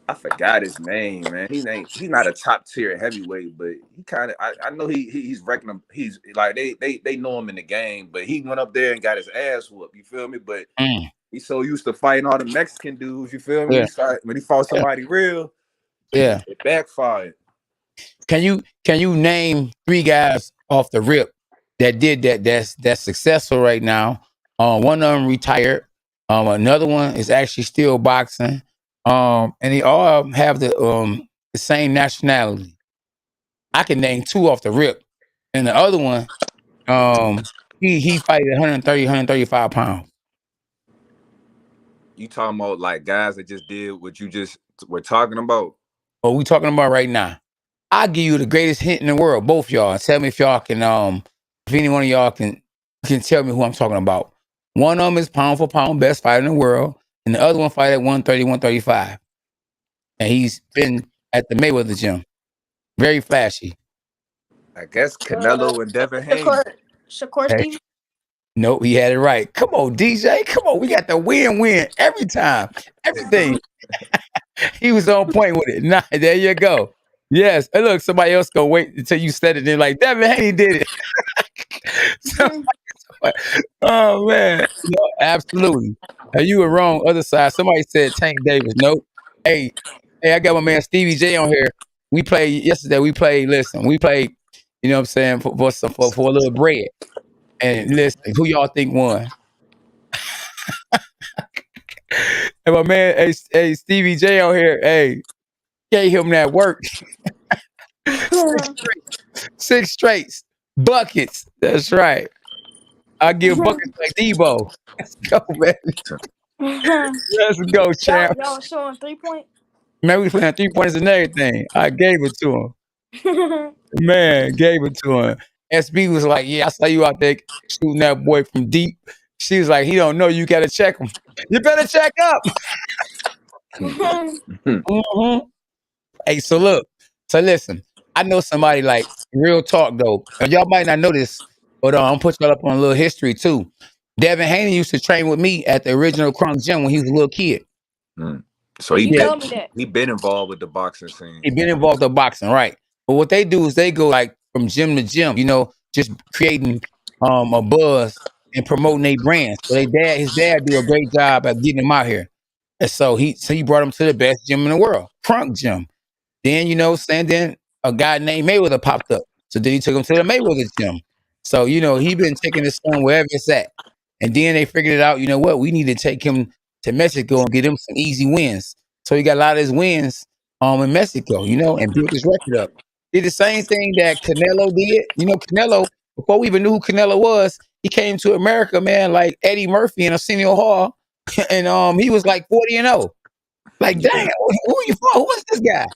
I forgot his name, man. He's not a top tier heavyweight, but he kind of, I know he's wrecking him. He's like they know him in the game, but he went up there and got his ass whooped. You feel me? But he's so used to fighting all the Mexican dudes. You feel me? When he fought somebody real, it backfired. Can you name 3 guys off the rip that did that's successful right now? One of them retired. Another one is actually still boxing. And they all have the same nationality. I can name 2 off the rip. And the other one, he fighted 130, 135 pounds. You talking about like guys that just did what you just were talking about? What we talking about right now? I'll give you the greatest hint in the world, both y'all. Tell me if y'all can, if any one of y'all can tell me who I'm talking about. One of them is pound for pound best fighter in the world, and the other one fight at 130, 135. And he's been at the Mayweather gym. Very flashy. I guess Canelo and Devin Haney. Shakur Stevenson. Nope, he had it right. Come on, DJ. Come on, we got the win every time. Everything. He was on point with it. Nah, there you go. Yes. And look, somebody else gonna wait until you said it. They're like, Devin Haney did it. Oh man. No, absolutely. You were wrong. Other side. Somebody said Tank Davis. Nope. Hey, I got my man Stevie J on here. We played yesterday. We played, you know what I'm saying, for a little bread. And listen, who y'all think won? And my man, hey, Stevie J on here, hey, gave him that work. 6 straights. Buckets. That's right. I give buckets like Debo. Let's go, man. Let's go, champ. Y'all showing 3-point? Man, we playing 3-pointers and everything. I gave it to him. Man, gave it to him. SB was like, yeah, I saw you out there shooting that boy from deep. She was like, he don't know, you got to check him. You better check up. Hey, so look. So listen, I know somebody, like, real talk though. And y'all might not know this, but I'm put y'all up on a little history too. Devin Haney used to train with me at the original Crunk Gym when he was a little kid. So he been involved with the boxing scene. He been involved with boxing, right? But what they do is they go like from gym to gym, just creating a buzz and promoting their brands. So his dad do a great job at getting him out here. And so he brought him to the best gym in the world, Crunk Gym. Then, then a guy named Mayweather popped up. So then he took him to the Mayweather gym. So, he been taking his son wherever it's at. And then they figured it out, we need to take him to Mexico and get him some easy wins. So he got a lot of his wins in Mexico, and built his record up. Did the same thing that Canelo did. Canelo, before we even knew who Canelo was, he came to America, man, like Eddie Murphy in Arsenio Hall. And he was like 40-0. Like, dang, who are you for? Who is this guy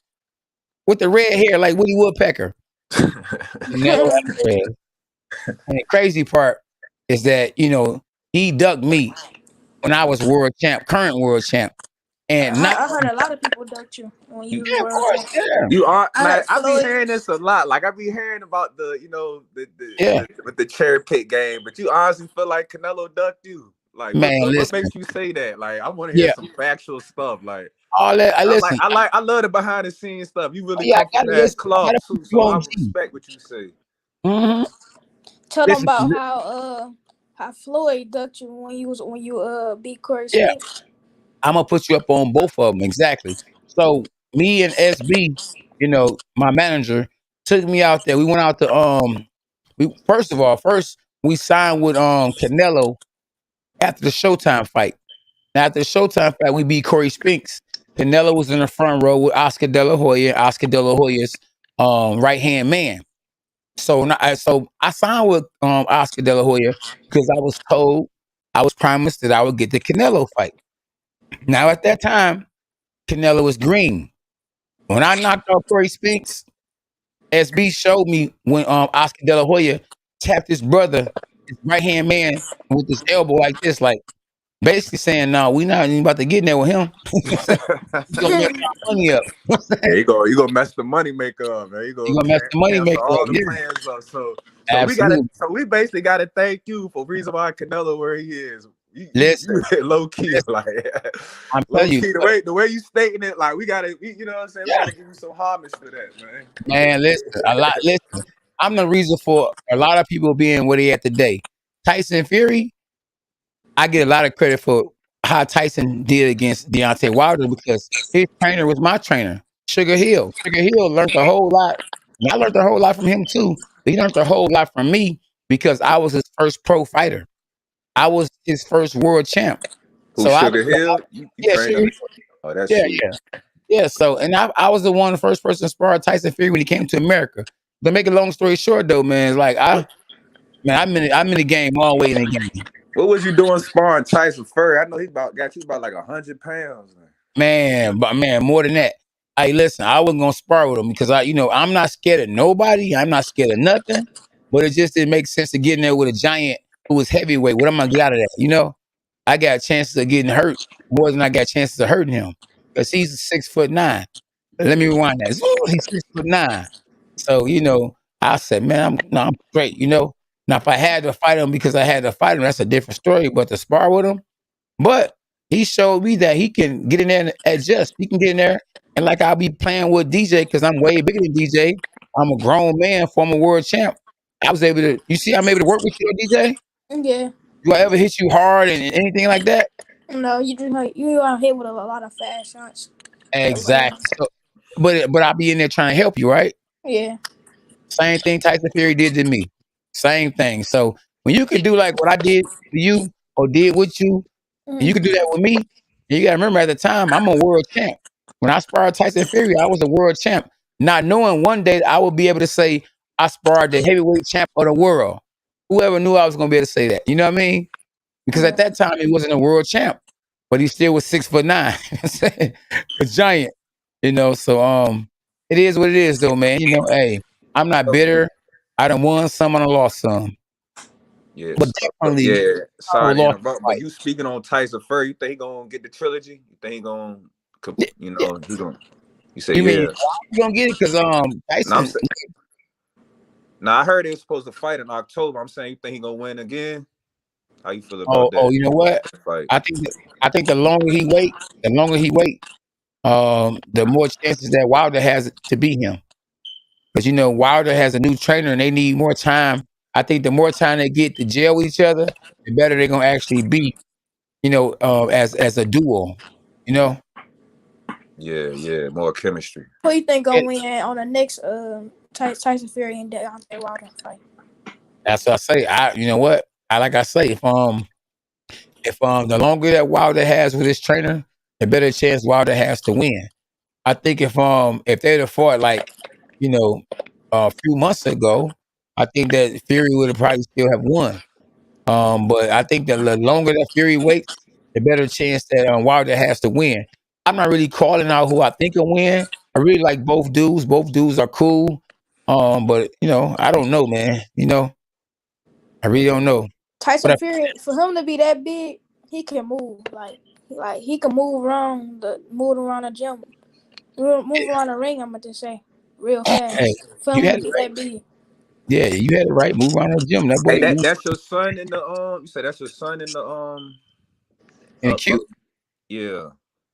with the red hair like Woody Woodpecker? Canelo Alvarez. And the crazy part is that, you know, he ducked me when I was world champ, current world champ. And not, I heard a lot of people ducked you when you was yeah, of world course, champ. yeah. You are like I be Floyd. hearing this a lot. Like I be hearing about the Yeah. with the cherry pick game, but you honestly feel like Canelo ducked you. Like Man, what listen. makes you say that? Like I want to hear some factual stuff. Like all that, I listen. love the behind the scenes stuff. You really I come from gotta that listen. I club gotta too, put you so I on G. respect what you say. Mm-hmm. Tell them Listen, about how Floyd ducked you when you beat Corey yeah. Spinks. I'm gonna put you up on both of them, exactly. So me and SB, you know, my manager took me out there. We went out to first we signed with Canelo after the Showtime fight. Now after the Showtime fight, we beat Corey Spinks. Canelo was in the front row with Oscar De La Hoya, Oscar De La Hoya's right hand man. So I signed with Oscar De La Hoya because I was promised that I would get the Canelo fight. Now at that time, Canelo was green. When I knocked out Corey Spinks, SB showed me when Oscar De La Hoya tapped his brother, his right hand man, with his elbow like this, like basically saying, "No, we're not even about to get in there with him. He's gonna mess our money up." Yeah, you gonna mess the money maker up, man. You gonna mess the money maker all up. the Yeah. plans up. So Absolutely. we basically gotta thank you for the reason why Canelo where he is. You low key, like I'm low telling key, you, the way you stating it, like you know what I'm saying? Yeah. We gotta give you some homage for that, man. Man, listen. I'm the reason for a lot of people being where they at today. Tyson Fury, I get a lot of credit for how Tyson did against Deontay Wilder because his trainer was my trainer, Sugar Hill. Sugar Hill learned a whole lot. And I learned a whole lot from him too. But he learned a whole lot from me because I was his first pro fighter. I was his first world champ. Who, Sugar Hill? You trained him? Oh, that's sweet. Yeah. So, and I was the first person to spar Tyson Fury when he came to America. To make a long story short, though, man, it's like I'm in the game all the way in the game. What was you doing sparring Tyson Fury? I know he got you about like 100 pounds. Man, more than that. Hey, listen, I wasn't gonna spar with him because I'm not scared of nobody. I'm not scared of nothing. But it just didn't make sense to get in there with a giant who was heavyweight. What am I gonna get out of that? I got chances of getting hurt more than I got chances of hurting him because he's 6'9". Let me rewind that. He's 6'9". So I said, man, I'm straight. Now if I had to fight him because I had to fight him, that's a different story. But to spar with him, but he showed me that he can get in there and adjust. He can get in there and like I'll be playing with DJ because I'm way bigger than DJ. I'm a grown man, former world champ. I was able to. You see, I'm able to work with you, DJ. Yeah. Do I ever hit you hard and anything like that? No, you are hit with a lot of fast shots. Exactly. So, but I'll be in there trying to help you, right? Yeah. Same thing Tyson Fury did to me. Same thing. So when you can do like what I did to you or did with you, and you can do that with me, and you gotta remember at the time I'm a world champ. When I sparred Tyson Fury, I was a world champ, not knowing one day I would be able to say I sparred the heavyweight champ of the world. Whoever knew I was gonna be able to say that? You know what I mean? Because at that time he wasn't a world champ, but he still was 6'9", a giant. So it is what it is though, man. Hey, I'm not bitter. I done won some, I done lost some. Yeah, but definitely, sorry to interrupt, but you speaking on Tyson Fury, you think he gonna get the trilogy? You think he gonna, you say, you mean you gonna get it? Because Tyson. Now I heard they were supposed to fight in October. I'm saying, you think he gonna win again? How you feel about that? Oh, you know what? I think the longer he wait, the more chances that Wilder has to beat him. Because Wilder has a new trainer and they need more time. I think the more time they get to jail with each other, the better they're gonna actually be. As a duo. Yeah, more chemistry. Who you think gonna win on the next Tyson Fury and Deontay Wilder fight? That's what I say. You know what? Like I say, if the longer that Wilder has with his trainer, the better chance Wilder has to win. I think if they'd have fought like, a few months ago, I think that Fury would have probably still have won. But I think that the longer that Fury waits, the better chance that Wilder has to win. I'm not really calling out who I think will win. I really like both dudes. Both dudes are cool. But I don't know, man. I really don't know. Tyson Fury, for him to be that big, he can move. Like he can move around the gym, move around the ring. I'm gonna just say real fast. Hey, For you him had to be it right. that big. Yeah, you had it right. Move around the gym. That boy. Hey, that's your son in the you said that's your son in the in the queue. Yeah.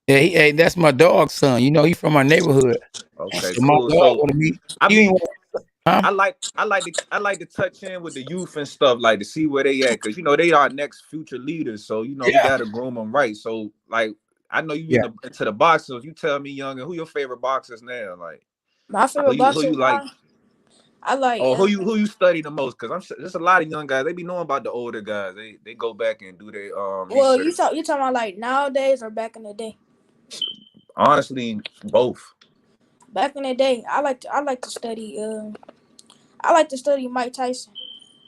Yeah, hey, that's my dog's son. He's from my neighborhood. Okay, So cool. my dog wanted me. I like to touch in with the youth and stuff, like to see where they at, because they are next future leaders. So we gotta groom them right. So like I know you into the boxing. If you tell me, youngin, who your favorite boxers now? Like my favorite boxers. Who you like? I like. Oh, who you study the most? Because there's a lot of young guys. They be knowing about the older guys. They go back and do their Well, research. you talking about like nowadays or back in the day? Honestly, both. Back in the day, I like to study. I like to study Mike Tyson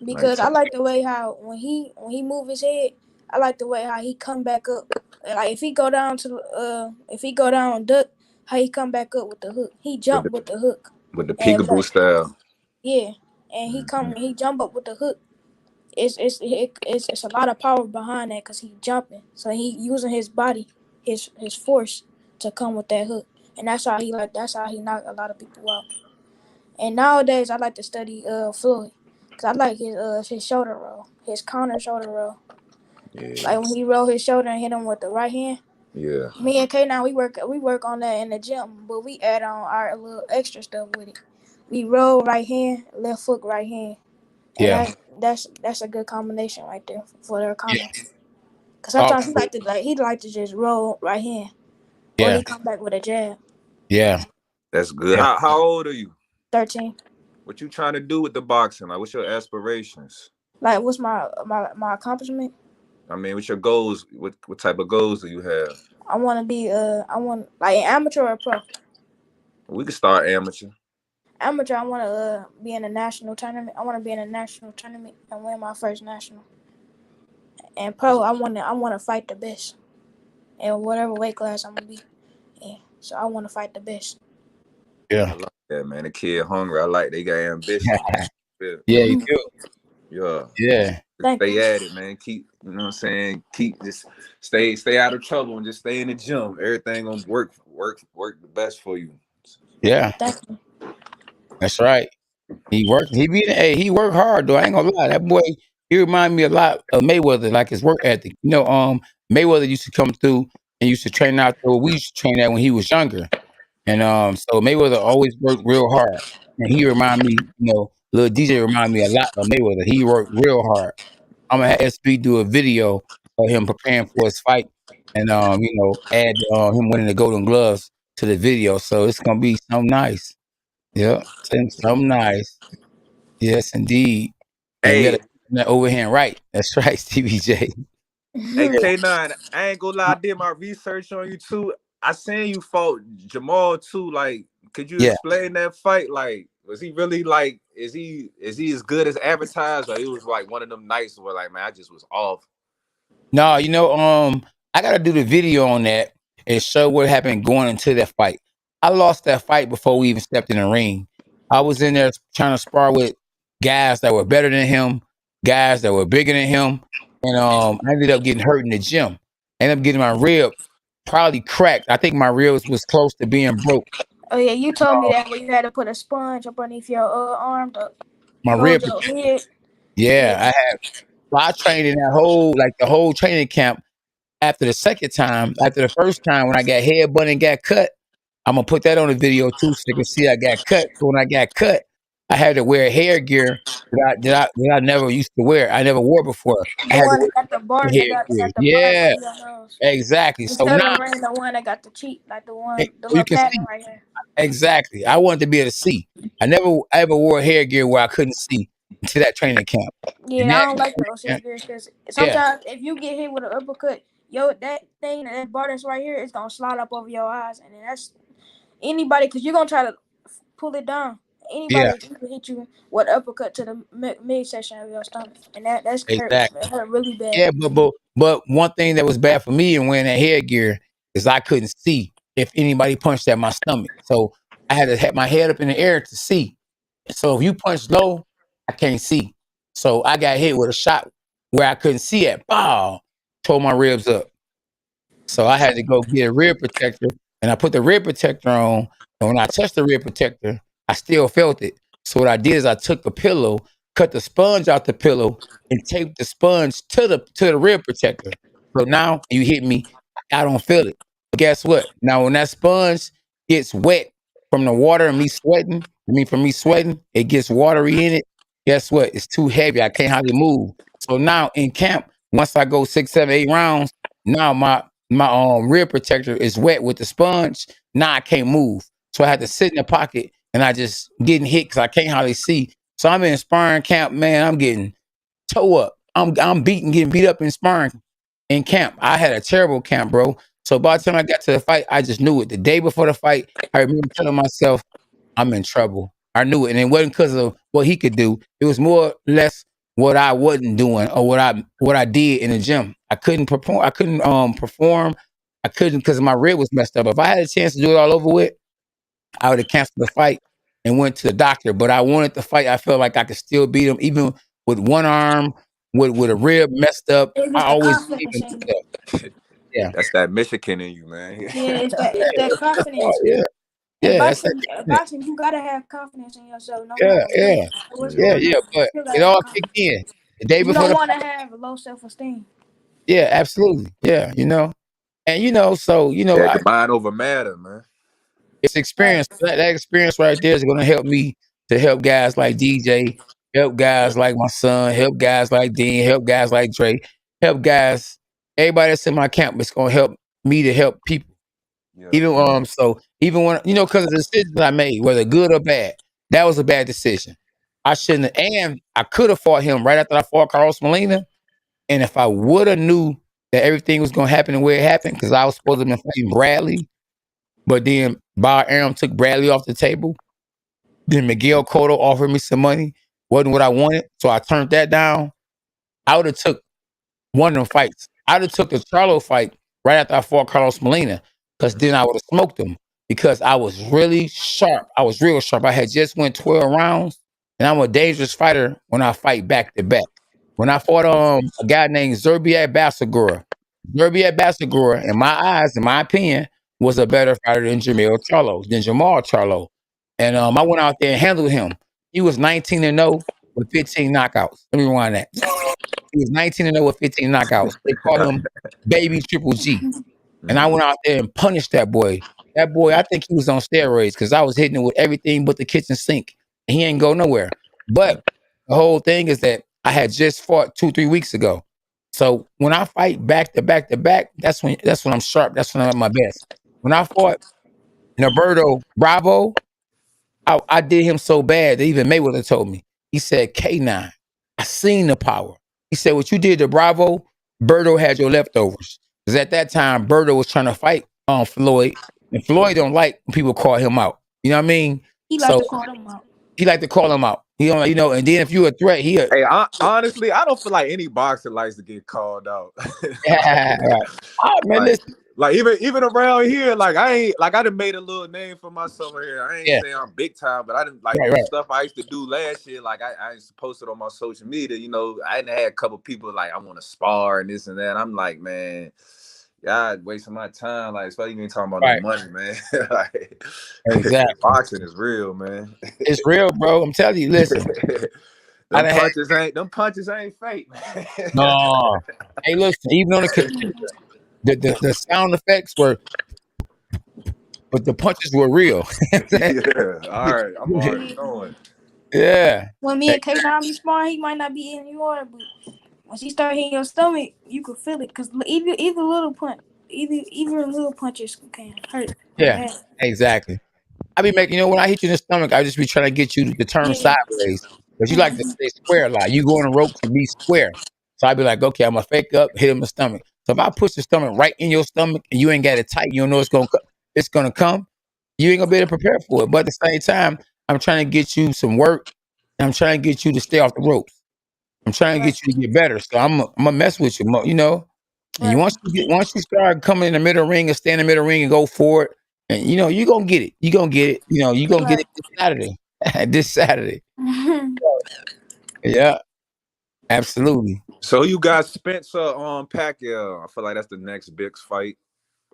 because I like the way how when he move his head, I like the way how he come back up. Like if he go down and duck, how he come back up with the hook. He jump with the hook. With the peekaboo style. Yeah, and he jump up with the hook. It's a lot of power behind that because he jumping. So he using his body, his force to come with that hook, and that's how he knock a lot of people out. And nowadays I like to study Floyd because I like his shoulder roll, his counter shoulder roll. Yeah. Like when he roll his shoulder and hit him with the right hand. Yeah. Me and K9 we work on that in the gym, but we add on our little extra stuff with it. We roll right hand, left hook, right hand. And that's a good combination right there for their combo. Cause sometimes he like to just roll right hand, or he come back with a jab. Yeah, that's good. Yeah. How old are you? 13. What you trying to do with the boxing? Like, what's your aspirations? Like, what's my accomplishment? I mean, what's your goals? What type of goals do you have? I want to be like an amateur or pro. We can start amateur. Amateur, I want to be in a national tournament. I want to be in a national tournament and win my first national. And pro, I want to fight the best in whatever weight class I'm gonna be. Yeah, so I want to fight the best. Yeah, I like that, man. The kid hungry. I like they got ambition. Yeah, you do. Yeah. Yeah. Stay at it, man. Keep, you know what I'm saying? Keep just stay out of trouble and just stay in the gym. Everything gonna work the best for you. Yeah. That's right. He worked hard though. I ain't gonna lie. That boy, he remind me a lot of Mayweather, like his work ethic. Mayweather used to come through and used to train out there. We used to train that when he was younger. And so Mayweather always worked real hard. And he remind me, little DJ remind me a lot of Mayweather. He worked real hard. I'm gonna have SB do a video of him preparing for his fight and add him winning the Golden Gloves to the video. So it's gonna be something nice. Yeah, something nice. Yes, indeed. And we got that overhand right. That's right, TBJ. Hey, K9, I ain't gonna lie, I did my research on you too. I seen you fought Jermell too. Like, could you explain that fight? Like, was he really like, is he as good as advertised, or it was like one of them nights where like, man, I just was off? No, I gotta do the video on that and show what happened going into that fight. I lost that fight before we even stepped in the ring. I was in there trying to spar with guys that were better than him, guys that were bigger than him, and I ended up getting hurt in the gym. I ended up getting my rib probably cracked. I think my ribs was close to being broke. Oh yeah, you told me that when you had to put a sponge up underneath your arm to my rib. Yeah, I had. Well, I trained in the whole training camp. After the second time, after the first time when I got headbutt and got cut, I'm gonna put that on the video too, so they can see I got cut. So when I got cut, I had to wear hair gear that I never used to wear. I never wore before. I had to wear got the bars hair gear. Yeah, exactly. Instead so now of wearing the one that got the cheek, like the one, the you little can pattern see. right here. Exactly. I wanted to be able to see. I ever wore hair gear where I couldn't see to that training camp. Yeah, I don't like those hair gears because sometimes if you get hit with an uppercut, that bar that's right here is gonna slide up over your eyes, and then that's anybody because you're gonna try to pull it down. Anybody can hit you with uppercut to the midsection of your stomach, and that's exactly. hurt really bad. Yeah, but one thing that was bad for me in wearing that headgear because I couldn't see if anybody punched at my stomach. So I had to have my head up in the air to see. So if you punch low, I can't see. So I got hit with a shot where I couldn't see at. Bow, tore my ribs up. So I had to go get a rib protector, and I put the rib protector on. And when I touched the rib protector, I still felt it. So what I did is I took a pillow, cut the sponge out the pillow, and taped the sponge to the rib protector. So now you hit me, I don't feel it. But guess what? Now when that sponge gets wet from the water and from me sweating, it gets watery in it. Guess what? It's too heavy. I can't hardly move. So now in camp, once I go 6, 7, 8 rounds, now my rib protector is wet with the sponge. Now I can't move. So I had to sit in the pocket and I just getting hit because I can't hardly see. So I'm in sparring camp, man. I'm getting toe up. I'm getting beat up in sparring in camp. I had a terrible camp, bro. So by the time I got to the fight, I just knew it. The day before the fight, I remember telling myself, I'm in trouble. I knew it. And it wasn't because of what he could do. It was more or less what I wasn't doing or what I did in the gym. I couldn't perform. I couldn't because my rib was messed up. If I had a chance to do it all over with, I would have canceled the fight and went to the doctor. But I wanted the fight. I felt like I could still beat him, even with one arm, with a rib messed up. I always yeah. That's that Michigan in you, man. Yeah, it's that confidence. Yeah, boxing, you gotta have confidence in yourself. No yeah. But it all kicked in the day before. You don't want to have a low self-esteem. Yeah, absolutely. Yeah, and so the mind over matter, man. It's experience. That experience right there is going to help me to help guys like DJ, help guys like my son, help guys like Dean, help guys like Dre, help guys. Everybody that's in my camp is going to help me to help people. Yeah. Even when because of the decisions I made, whether good or bad, that was a bad decision. I shouldn't have, and I could have fought him right after I fought Carlos Molina. And if I would have knew that everything was going to happen the way it happened, because I was supposed to have been fighting Bradley, but then Bob Arum took Bradley off the table. Then Miguel Cotto offered me some money. Wasn't what I wanted, so I turned that down. I would have took one of them fights. I would have took the Charlo fight right after I fought Carlos Molina, because then I would have smoked him, because I was really sharp. I was real sharp. I had just went 12 rounds, and I'm a dangerous fighter when I fight back to back. When I fought a guy named Zerbiak Basagora, in my eyes, in my opinion, was a better fighter than Jermell Charlo. And I went out there and handled him. He was 19-0 with 15 knockouts. Let me rewind that. He was 19-0 with 15 knockouts. They call him Baby Triple G. And I went out there and punished that boy. That boy, I think he was on steroids, because I was hitting him with everything but the kitchen sink. And he ain't go nowhere. But the whole thing is that I had just fought 2-3 weeks ago. So when I fight back to back to back, that's when I'm sharp. That's when I'm at my best. When I fought Norberto Bravo, I did him so bad that even Mayweather told me. He said, K9, I seen the power. He said, what you did to Bravo, Berto had your leftovers. Because at that time, Berto was trying to fight Floyd. And Floyd don't like when people call him out. You know what I mean? He like to call him out. He like to call him out. He don't, and then if you a threat, Hey, honestly, I don't feel like any boxer likes to get called out. Yeah, right. Man, listen. Like even around here, like I done made a little name for myself here. I ain't saying I'm big time, but I didn't like the stuff I used to do last year. Like I used to post it on my social media. I done had a couple people like, I want to spar and this and that. I'm like, man, God, wasting my time. Like, especially even talking about no money, man. Like, exactly. Boxing is real, man. It's real, bro. I'm telling you. Listen, them punches ain't fake, man. No. Hey, listen. Even on the sound effects were, but the punches were real. Yeah. All right. I'm already knowing. Yeah. When me and K9 be sparring, he might not be in your order, but once he start hitting your stomach, you can feel it. Because even little punches can hurt. Yeah, exactly. I be making, when I hit you in the stomach, I just be trying to get you to turn sideways. Because you like to stay square a lot. You go on the rope to be square. So I be like, okay, I'm going to fake up, hit him in the stomach. So if I push the stomach right in your stomach and you ain't got it tight, you don't know it's going to come, you ain't going to be able to prepare for it. But at the same time, I'm trying to get you some work, and I'm trying to get you to stay off the ropes. I'm trying to get you to get better. So I'm going to mess with you, And once you start coming in the middle ring and stay in the middle ring and go for it, and you're gonna get it. You're gonna get it. You're gonna get it this Saturday. This Saturday. Yeah, absolutely. So you got Spencer on Pacquiao. I feel like that's the next big fight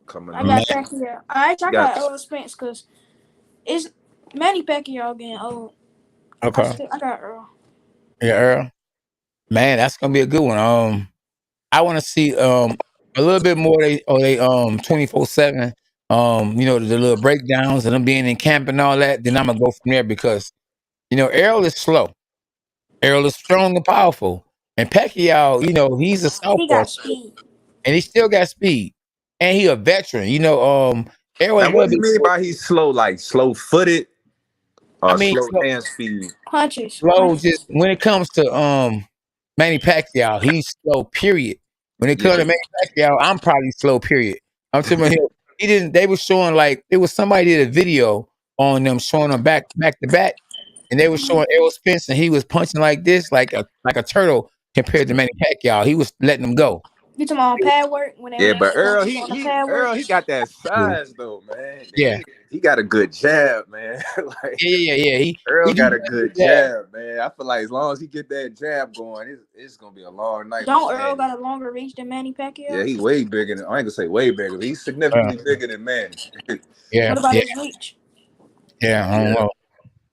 coming up. I got Pacquiao. I got Spence because it's Manny Pacquiao getting old. Okay. I got Earl. Yeah, Earl. Man, that's gonna be a good one. I want to see a little bit more. They 24/7. The little breakdowns and them being in camp and all that. Then I'm gonna go from there because Earl is slow. Earl is strong and powerful, and Pacquiao, he's a southpaw. He got speed, and he still got speed, and he a veteran. Earl. Now, what do you mean by he's slow? Like slow footed? Slow hand speed. Punches. Slow. Just when it comes to Manny Pacquiao, he's slow. Period. When it comes to Manny Pacquiao, I'm probably slow. Period. I'm telling you, he didn't. They were showing somebody did a video on them showing them back to back, and they were showing Errol Spence, and he was punching like this, like a turtle compared to Manny Pacquiao. He was letting them go. You talking about pad work? But Earl, he got that size though, man. Yeah, he got a good jab, man. Yeah. Earl got a good jab, man. I feel like as long as he get that jab going, it's gonna be a long night. Don't Earl got a longer reach than Manny Pacquiao? Yeah, he's way bigger than. I ain't gonna say way bigger, but he's significantly bigger than Manny. Yeah. What about his reach? Yeah,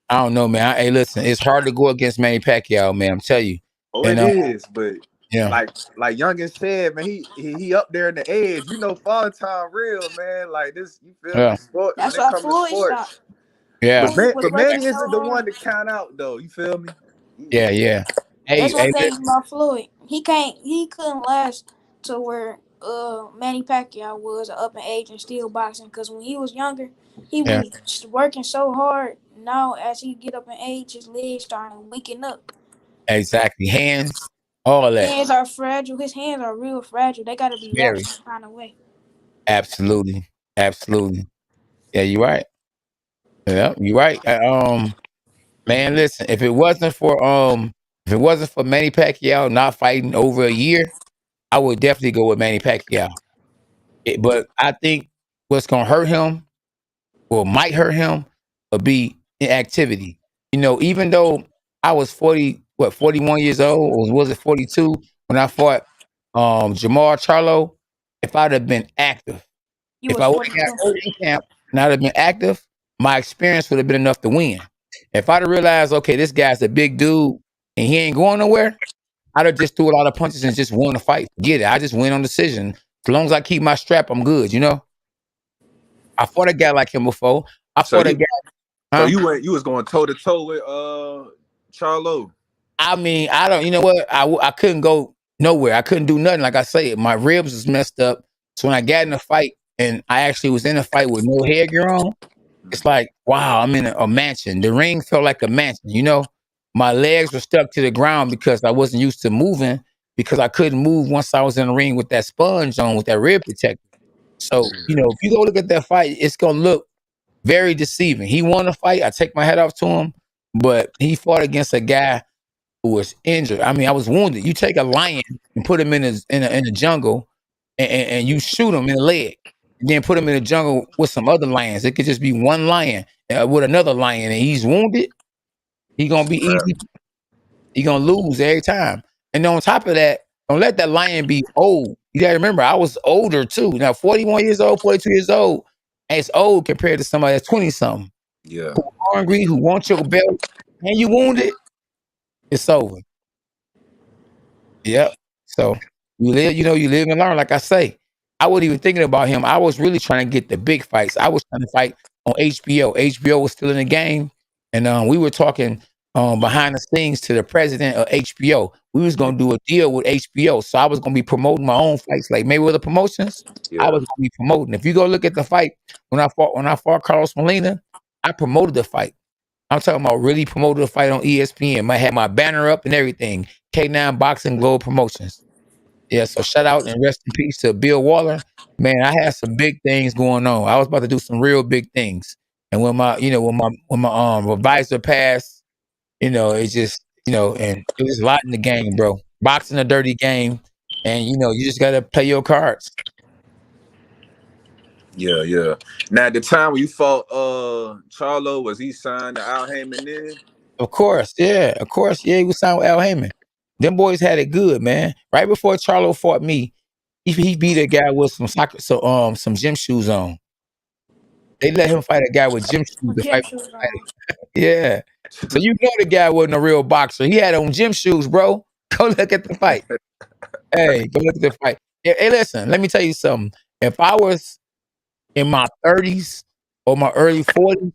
I don't know, man. Hey, listen, it's hard to go against Manny Pacquiao, man. I'm telling you. It is, but. Yeah, like Youngin said, man, he up there in the edge. Fall time real, man. Like this, you feel me? Sport. That's why Floyd stopped. Yeah, but Manny isn't the one to count out, though. You feel me? Yeah. Hey, that's one thing about Floyd. He couldn't last to where Manny Pacquiao was up in age and still boxing. Because when he was younger, he was working so hard. Now, as he get up in age, his legs starting to weaken up. Exactly, hands. All that. Hands are fragile. His hands are real fragile. They got to be wrapped some kind of way. Absolutely. Yeah, you're right. Yeah, you're right. Man, listen. If it wasn't for Manny Pacquiao not fighting over a year, I would definitely go with Manny Pacquiao. But I think what's gonna hurt him, or might hurt him, will be inactivity. Even though I was 41 years old, or was it 42 when I fought Jermell Charlo? If I'd have been active, if I would have got hurt in camp and I'd have been active, my experience would have been enough to win. If I'd have realized, okay, this guy's a big dude and he ain't going nowhere, I'd have just threw a lot of punches and just won the fight. Forget it. I just win on decision. As long as I keep my strap, I'm good. I fought a guy like him before. So you was going toe to toe with Charlo. I mean, I don't. You know what? I couldn't go nowhere. I couldn't do nothing. Like I say, my ribs was messed up. So when I got in a fight, and I actually was in a fight with no headgear on, it's like, wow, I'm in a mansion. The ring felt like a mansion. My legs were stuck to the ground because I wasn't used to moving, because I couldn't move once I was in the ring with that sponge on, with that rib protector. So if you go look at that fight, it's gonna look very deceiving. He won the fight. I take my hat off to him, but he fought against a guy who was injured. I mean, I was wounded. You take a lion and put him in a jungle, and you shoot him in the leg, and then put him in the jungle with some other lions. It could just be one lion with another lion, and he's wounded. He's gonna be easy. He's gonna lose every time. And on top of that, don't let that lion be old. You gotta remember, I was older too. Now, 41 years old, 42 years old, and it's old compared to somebody that's 20-something. Yeah. Who hungry, who wants your belt, and you wounded, it's over. Yep. So you live and learn. Like I say, I wasn't even thinking about him. I was really trying to get the big fights. I was trying to fight on HBO. HBO was still in the game, and we were talking behind the scenes to the president of HBO. We was gonna do a deal with HBO, so I was gonna be promoting my own fights, like Mayweather Promotions. Yeah. I was gonna be promoting. If you go look at the fight when I fought Carlos Molina, I promoted the fight. I'm talking about really promoted the fight on ESPN. I had my banner up and everything. K9 Boxing Globe Promotions. Yeah, so shout out and rest in peace to Bill Waller. Man, I had some big things going on. I was about to do some real big things. And when my advisor passed, it's just, and it was a lot in the game, bro. Boxing a dirty game. And you just gotta play your cards. Yeah. Now, at the time when you fought Charlo, was he signed to Al Heyman then? Of course, yeah. He was signed with Al Heyman. Them boys had it good, man. Right before Charlo fought me, he beat a guy with some gym shoes on. They let him fight a guy with gym shoes to fight. Yeah. So the guy wasn't a real boxer. He had on gym shoes, bro. Go look at the fight. Hey, go look at the fight. Hey, listen, let me tell you something. If I was in my 30s or my early 40s,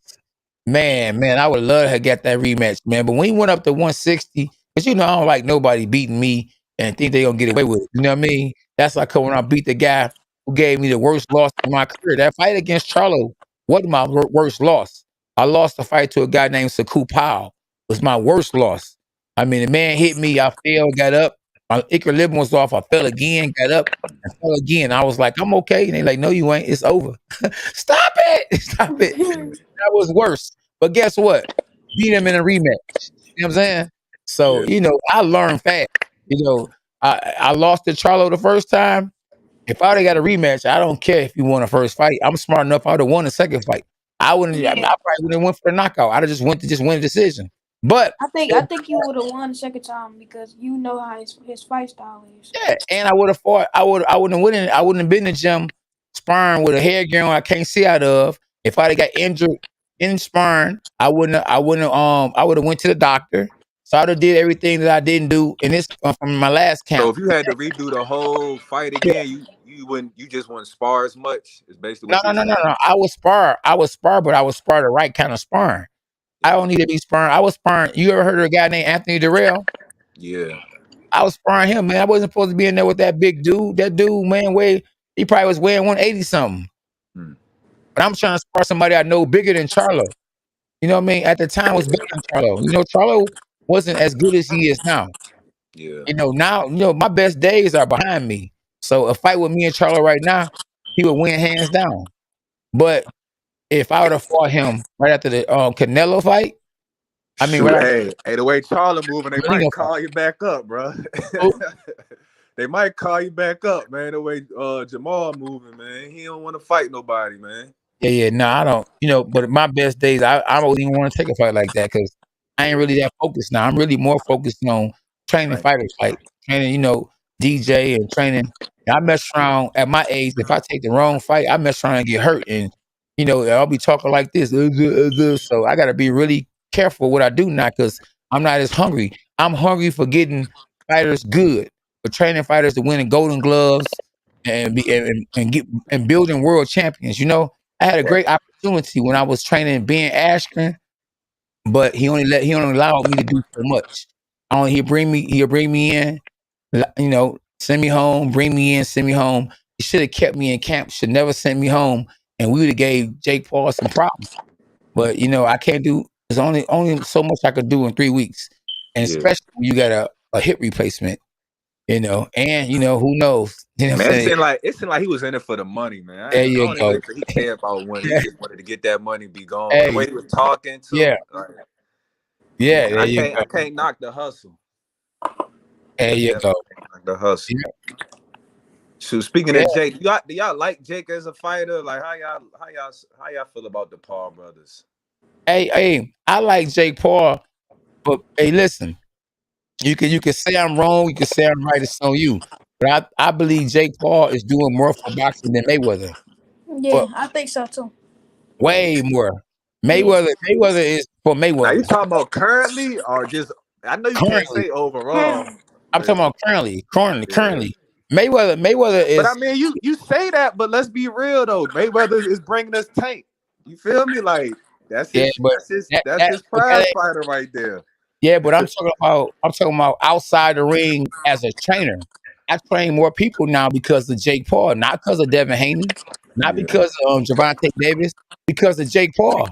man, I would love to get that rematch, man. But when he went up to 160, because I don't like nobody beating me and think they gonna get away with it. You know what I mean? That's like when I beat the guy who gave me the worst loss in my career. That fight against Charlo wasn't my worst loss. I lost the fight to a guy named Saku Powell. It was my worst loss. I mean, the man hit me, I fell, got up. My equilibrium was off. I fell again, got up, and fell again. I was like, I'm okay. And they like, no, you ain't. It's over. Stop it. Stop it. That was worse. But guess what? Beat him in a rematch. You know what I'm saying? So, I learned fast. I lost to Charlo the first time. If I would have got a rematch, I don't care if you won the first fight. I'm smart enough. I would have won the second fight. I probably wouldn't have went for the knockout. I'd have just went to win a decision. But I think you would have won the second time because you know how his fight style is. Yeah, and I would have fought. I wouldn't have been in the gym sparring with a headgear on I can't see out of. If I'd have got injured in sparring, I would have went to the doctor. So I'd have did everything that I didn't do in this from my last camp. So if you had to redo the whole fight again, you just wouldn't spar as much. It's basically what No. I would spar, but I would spar the right kind of sparring. I don't need to be sparring. I was sparring. You ever heard of a guy named Anthony Durrell? Yeah. I was sparring him, man. I wasn't supposed to be in there with that big dude. That dude, man, he probably was weighing 180 something. But I'm trying to spar somebody I know bigger than Charlo. You know what I mean? At the time, was bigger than Charlo. Charlo wasn't as good as he is now. Yeah. Now, my best days are behind me. So a fight with me and Charlo right now, he would win hands down. But if I would have fought him right after the Canelo fight, I mean, hey, the way Charlo moving, they might call you back up, bro. They might call you back up, man. The way Jermell moving, man, he don't want to fight nobody, man. Yeah. No, I don't. But my best days, I don't even want to take a fight like that because I ain't really that focused now. I'm really more focused on training fighters, like training, DJ and training. I mess around at my age. If I take the wrong fight, I mess around and get hurt, and I'll be talking like this. So I got to be really careful what I do now because I'm not as hungry. I'm hungry for getting fighters good, for training fighters to win Golden Gloves and building world champions. I had a great opportunity when I was training Ben Askren, but he only allowed me to do so much. He'll bring me in, send me home, bring me in, send me home. He should have kept me in camp. Should never sent me home, and we would have gave Jake Paul some problems. But I can't do. There's only so much I could do in 3 weeks, and especially when you got a hip replacement. And who knows? Man, it seemed like he was in it for the money, man. There you go. Even think he cared about money. He just wanted to get that money, be gone. The way he was talking to him, I can't knock the hustle. There you go. The hustle. Yeah. So speaking of Jake, do y'all like Jake as a fighter? Like how y'all feel about the Paul brothers? Hey, I like Jake Paul, but hey, listen. You can say I'm wrong. You can say I'm right. It's on you. But I believe Jake Paul is doing more for boxing than Mayweather. Yeah, I think so too. Way more. Mayweather is for Mayweather. Are you talking about currently or just? I know you can't say overall. I'm talking about currently. Mayweather is. But I mean, you say that, but let's be real though. Mayweather is bringing us Tank. You feel me? Like that's his prize fighter right there. Yeah, but I'm talking about outside the ring as a trainer. I train more people now because of Jake Paul, not because of Devin Haney, not because of Gervonta Davis, because of Jake Paul.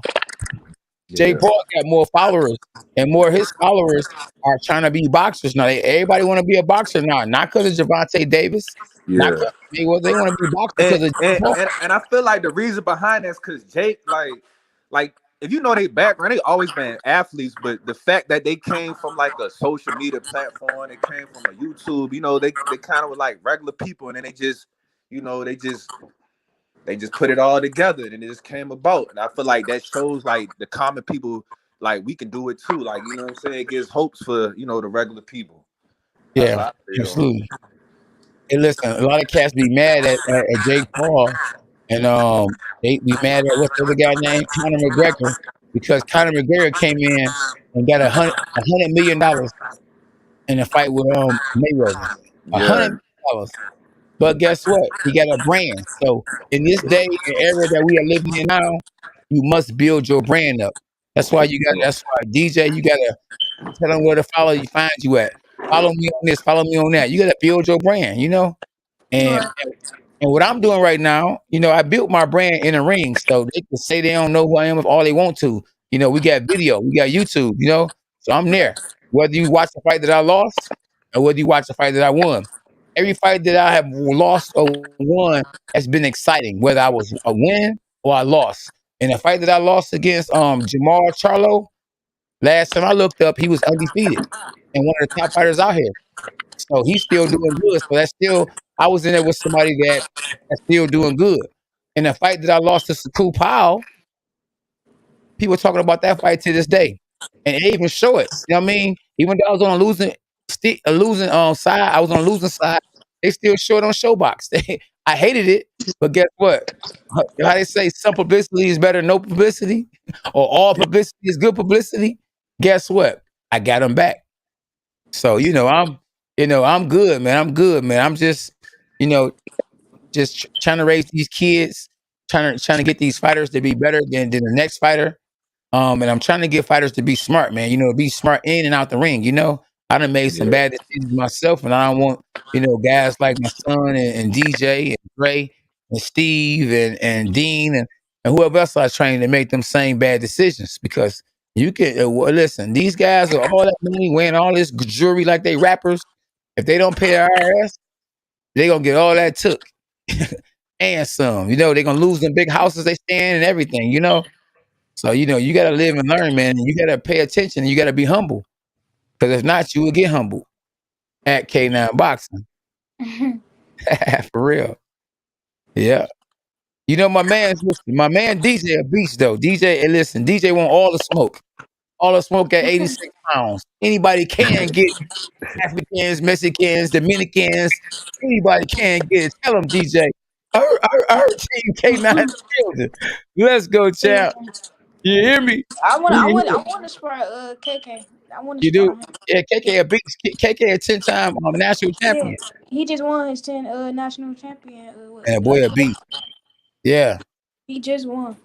Jake Paul got more followers, and more of his followers are trying to be boxers now. Everybody want to be a boxer now, not because of Gervonta Davis. Not because they want to be boxers because of Jake Paul. And I feel like the reason behind that is because Jake, like if you know their background, they always been athletes, but the fact that they came from like a social media platform, they came from a YouTube, you know, they kind of were like regular people, and then they just, you know, they just put it all together, and it just came about. And I feel like that shows like the common people, like we can do it too. Like, you know what I'm saying? It gives hopes for, you know, the regular people. That's how I feel. Absolutely. Hey, listen, a lot of cats be mad at Jake Paul, and they be mad at what's the other guy named Conor McGregor, because Conor McGregor came in and got $100 million in a fight with Mayweather. $100 million. But guess what? He got a brand. So in this day and era that we are living in now, you must build your brand up. That's why that's why DJ, you gotta tell them where to follow you, find you at. Follow me on this, follow me on that. You gotta build your brand, you know? And and what I'm doing right now, you know, I built my brand in the ring. So they can say they don't know who I am if all they want to. You know, we got video, we got YouTube, you know. So I'm there. Whether you watch the fight that I lost or whether you watch the fight that I won. Every fight that I have lost or won has been exciting, whether I was a win or I lost. In the fight that I lost against Jermell Charlo, last time I looked up, he was undefeated and one of the top fighters out here. So he's still doing good. So that's still, I was in there with somebody that's still doing good. In the fight that I lost to Saku Powell, people talking about that fight to this day, and they even show it. You know what I mean? Even though I was on a losing side, I was on a losing side. They still show it on Showbox. I hated it, but guess what? How they say some publicity is better than no publicity, or all publicity is good publicity. Guess what? I got them back. So I'm good, man. I'm good, man. I'm just, you know, just trying to raise these kids, trying to get these fighters to be better than the next fighter. And I'm trying to get fighters to be smart, man. You know, be smart in and out the ring. You know, I done made some bad decisions myself, and I don't want, you know, guys like my son and DJ and Ray and Steve and Dean and whoever else I trained to make them same bad decisions, because you can listen. These guys are all that money, wearing all this jewelry like they rappers. If they don't pay the IRS, they gonna get all that took and some. You know, they gonna lose them big houses they stay in and everything. You know. So, you know, you got to live and learn, man. And you got to pay attention, and you got to be humble. Because if not, you will get humble at K9 Boxing. For real. Yeah. You know, my man DJ a beast, though. DJ, listen, DJ want all the smoke. All the smoke at 86 pounds. Anybody can get Africans, Mexicans, Dominicans. Anybody can get it. Tell them, DJ. Our team K9 is building. Let's go, champ. You hear me? I want to spar KK. I want to. You do? Yeah, KK a beast. KK a 10-time national champion. Yeah, he just won his 10 national champion. And boy a beast. Yeah. He just won.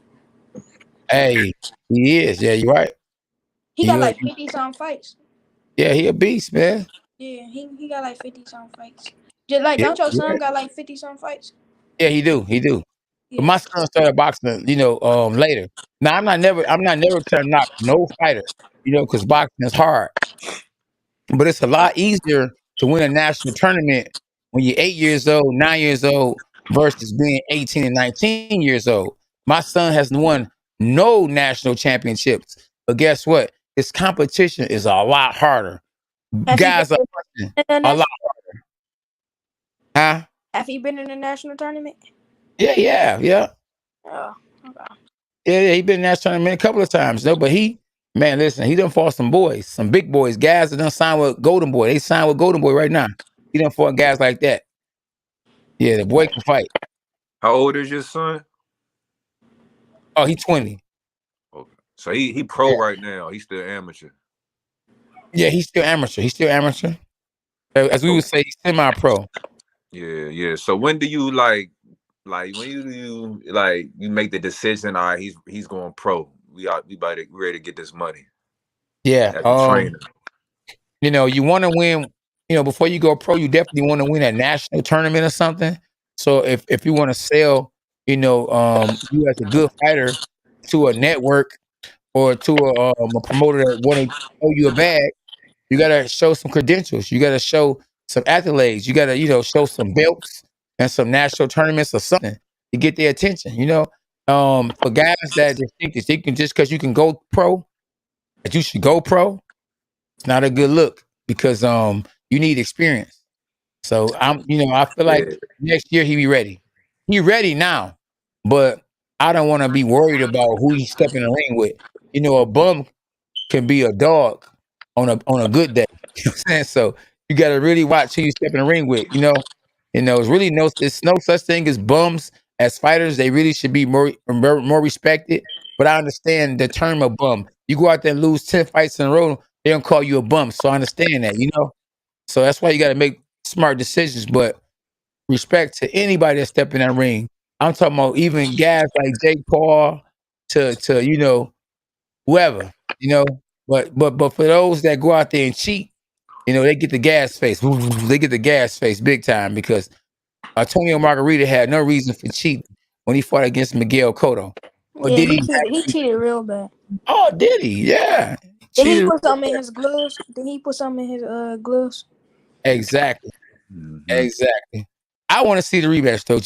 Hey, he is. Yeah, you're right. He got like 50-some fights. Yeah, he a beast, man. Yeah, he got like 50-some fights. Just like, don't your son got like 50-some fights? Yeah, he do. Yeah. But my son started boxing, you know, later. Now I'm not never trying to knock no fighter, you know, because boxing is hard. But it's a lot easier to win a national tournament when you're 8 years old, 9 years old, versus being 18 and 19 years old. My son has won no national championships, but guess what? His competition is a lot harder. Guys are a lot harder. Huh? Have you been in a national tournament? Yeah. Oh, okay. Yeah, he been in that tournament a couple of times, though. But man, listen, he done fought some boys, some big boys, guys that done signed with Golden Boy. They signed with Golden Boy right now. He done fought guys like that. Yeah, the boy can fight. How old is your son? Oh, he's 20. Okay. So he pro right now. He's still amateur. Yeah, he's still amateur. As we would say, he's semi-pro. Yeah. So when do you like when you make the decision? All right, he's going pro. We ready to get this money. Yeah. You know, you want to win. You know, before you go pro, you definitely want to win a national tournament or something. So if you want to sell, you know, you as a good fighter to a network or to a promoter that want to throw you a bag, you gotta show some credentials. You gotta show some accolades. You gotta, you know, show some belts and some national tournaments or something to get their attention. You know, For guys that just think that you can just because you can go pro, that you should go pro, it's not a good look because you need experience. So I feel like next year he be ready. He ready now, but I don't want to be worried about who he's stepping in the ring with. A bum can be a dog on a good day. You know what I'm saying? So you got to really watch who you step in the ring with. It's really it's no such thing as bums as fighters. They really should be more respected. But I understand the term of bum. You go out there and lose 10 fights in a row, they don't call you a bum. So I understand that. So that's why you got to make smart decisions. But respect to anybody that step in that ring. I'm talking about even guys like Jake Paul to whoever. But for those that go out there and cheat, they get the gas face. They get the gas face big time because Antonio Margarita had no reason for cheating when he fought against Miguel Cotto. Or Yeah, did he cheated real bad. Oh, did he? Yeah. Did he put something in his gloves? Exactly. Mm-hmm. Exactly. I want to see the rematch though.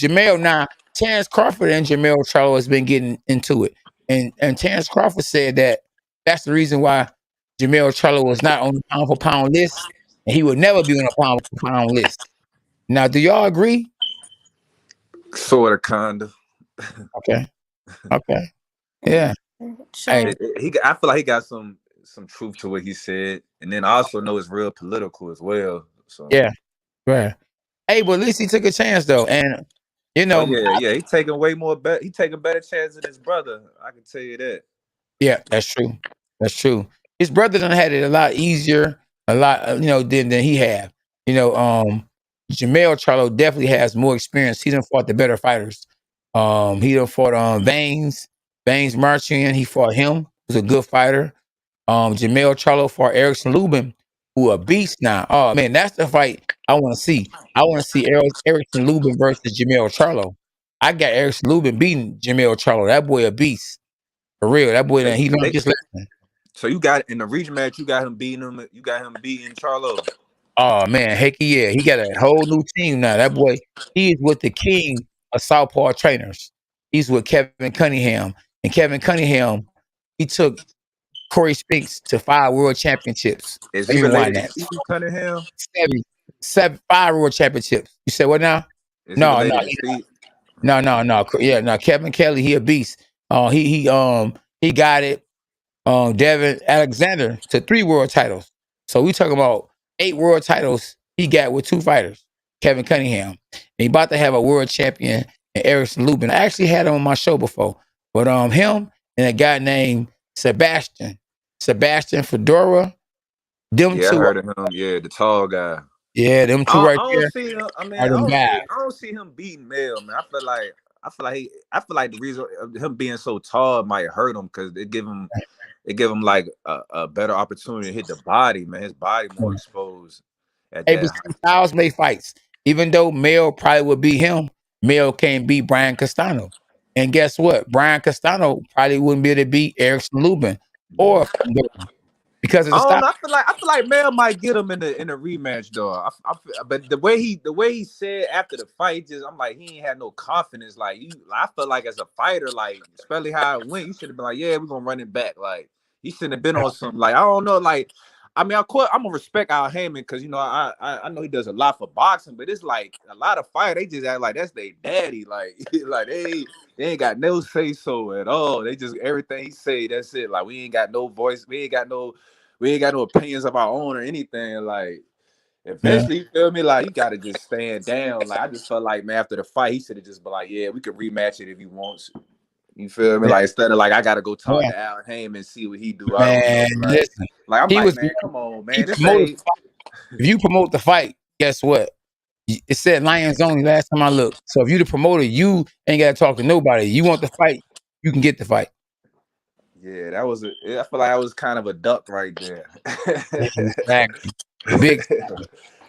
Terrence Crawford and Jermell Charlo has been getting into it. And Terrence Crawford said that that's the reason why Jermell Charlo was not on the pound for pound list, and he would never be on a pound for pound list. Now, do y'all agree? Sort of, kinda. Okay. Yeah. So, I feel like he got some truth to what he said, and then I also know it's real political as well. So yeah, right. Hey, but at least he took a chance though, and he taking way more bet. He taking better chance than his brother. I can tell you that. Yeah, that's true. That's true. His brother done had it a lot easier, a lot than he had. Jermell Charlo definitely has more experience. He done fought the better fighters. He done fought Baines Marchand. He fought him. He was a good fighter. Jermell Charlo fought Erickson Lubin, who a beast now. Oh man, that's the fight I want to see. I want to see Erickson Lubin versus Jermell Charlo. I got Erickson Lubin beating Jermell Charlo. That boy a beast. For real. That boy he don't just listen. So you got in the region match, you got him beating Charlo. Oh man, heck yeah. He got a whole new team now. That boy, he is with the king of Southpaw trainers. He's with Kevin Cunningham. And Kevin Cunningham, he took Corey Spinks to 5 world championships. Is he related to Steve Cunningham? 5 world championships. You said what now? No. Yeah, no. Kevin Kelly, he a beast. He got it. Devin Alexander to 3 world titles. So we talking about 8 world titles he got with 2 fighters. Kevin Cunningham. And he about to have a world champion in Erickson Lubin. I actually had him on my show before. But him and a guy named Sebastian Fedora. Them two. I heard of him. Yeah, the tall guy. Yeah, them two right there. I don't see him beating Mel, man. I feel like the reason of him being so tall might hurt him because it give him like a better opportunity to hit the body, man. His body more exposed. But styles make fights. Even though Mel probably would beat him, Mel can't beat Brian Castano. And guess what? Brian Castano probably wouldn't be able to beat Erickson Lubin or because of the style. I feel like Mel might get him in the rematch though. But the way he said after the fight, I'm like he ain't had no confidence. Like I feel like as a fighter, like especially how it went, you should have been like, yeah, we're gonna run it back. Like he shouldn't have been on something. Like I don't know. Like I mean, I'm gonna respect Al Heyman because I know he does a lot for boxing, but it's like a lot of fighters they just act like that's their daddy. Like like they ain't got no say so at all. They just everything he say, that's it. Like we ain't got no voice. We ain't got no opinions of our own or anything. Like eventually, you feel me? Like you gotta just stand down. Like I just felt like man, after the fight, he should have just been like, yeah, we could rematch it if he wants. You feel me? Like instead of like I gotta go talk to Al Heyman and see what he do. Man, listen. Like I'm like, man, come on, man. If you promote the fight, guess what? It said Lions only last time I looked. So if you the promoter, you ain't gotta talk to nobody. You want the fight, you can get the fight. Yeah, I feel like I was kind of a duck right there. Exactly. Big.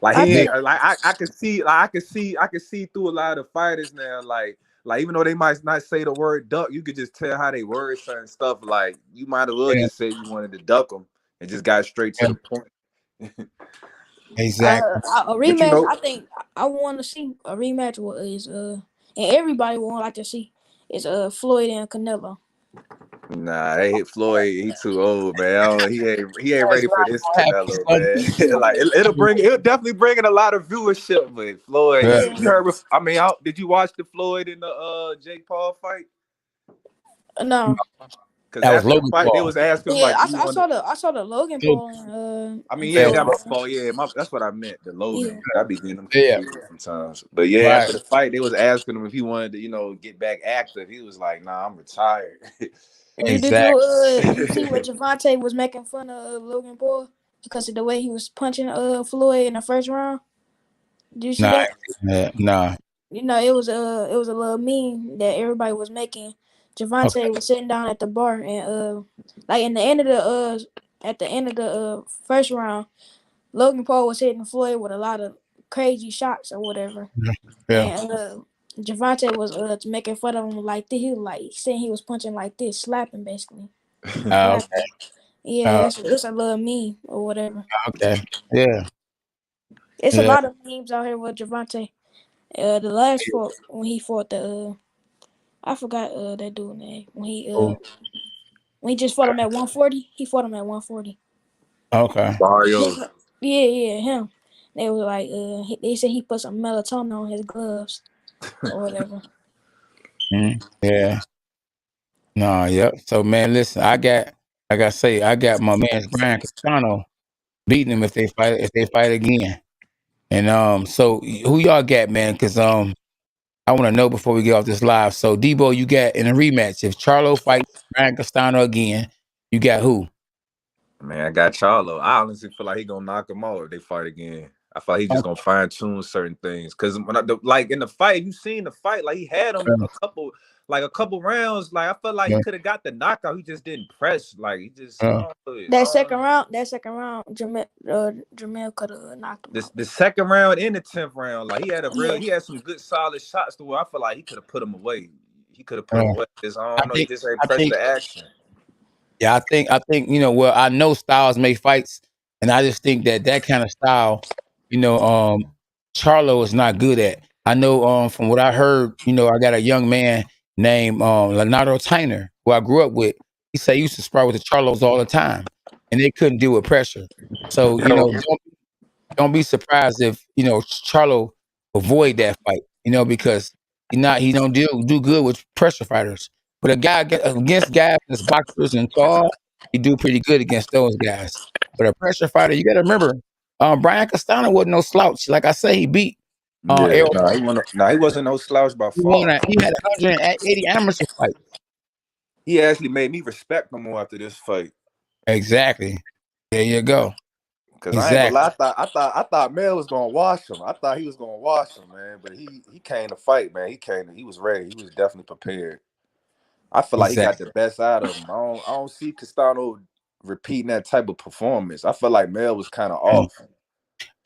Like I can see through a lot of fighters now. Like even though they might not say the word duck, you could just tell how they word certain stuff. Like you might as well just say you wanted to duck them and just got straight to the point. Exactly. A rematch. I think I want to see a rematch. And everybody would like to see It's Floyd and Canelo. Nah, they hit Floyd. He too old, man. He ain't ready for this Canelo, man. Like it'll definitely bring in a lot of viewership, but Floyd. Yeah. You heard? I mean, did you watch the Floyd and the Jake Paul fight? No. Because after the fight, they was asking him, like, I saw the Logan Paul. I mean, yeah, that's my fault. Yeah, that's what I meant. The Logan. I be getting them confused sometimes. But yeah, after the fight, they was asking him if he wanted to, get back active. He was like, "Nah, I'm retired." Exactly. You see what Javante was making fun of Logan Paul because of the way he was punching Floyd in the first round? Did you see that? Nah. It was a little meme that everybody was making. Javante was sitting down at the bar and like at the end of the first round, Logan Paul was hitting Floyd with a lot of crazy shots or whatever. Yeah. And Javante was making fun of him like this. He was like saying he was punching like this, slapping basically. Okay. Yeah, it's a little meme or whatever. Okay. Yeah. It's a lot of memes out here with Javante. The last fought when he fought I forgot that dude's name. When he just fought him at 140, he fought him at 140. Okay. Mario. Yeah, him. They were like, they said he put some melatonin on his gloves or whatever. Yeah. No, yep. So man, listen, I got my man Brian Castano beating him if they fight again. And so who y'all got, man? Because I want to know before we get off this live. So Debo, you got in a rematch. If Charlo fights Brian Castano again, you got who? Man, I got Charlo. I honestly feel like he gonna knock him out if they fight again. I feel like he's just gonna fine tune certain things. Cause when like in the fight, you seen the fight, like he had him a couple rounds. Like I felt like he could have got the knockout. He just didn't press. Like he just that second round, Jermell could have knocked him out. The second round and the 10th round, like he had some good solid shots to where I feel like he could have put him away. He could have put him away. He just ain't pressed the action. Yeah, I think I know styles make fights, and I just think that kind of style, Charlo is not good at. I know from what I heard, I got a young man named Leonardo Tyner, who I grew up with. He said he used to spar with the Charlos all the time, and they couldn't deal with pressure. So don't be surprised if Charlo avoid that fight, because he don't do good with pressure fighters. But a guy against guys that's boxers and tall, he do pretty good against those guys. But a pressure fighter, you got to remember, Brian Castano wasn't no slouch. Like I say, he beat. He wasn't no slouch by far. He had 180 amateur fights. He actually made me respect him more after this fight. Exactly. There you go. Because I ain't gonna lie, I thought Mel was gonna wash him. I thought he was gonna wash him, man. But he came to fight, man. He was ready. He was definitely prepared. I feel like he got the best out of him. I don't see Castano repeating that type of performance. I feel like Mel was kind of off.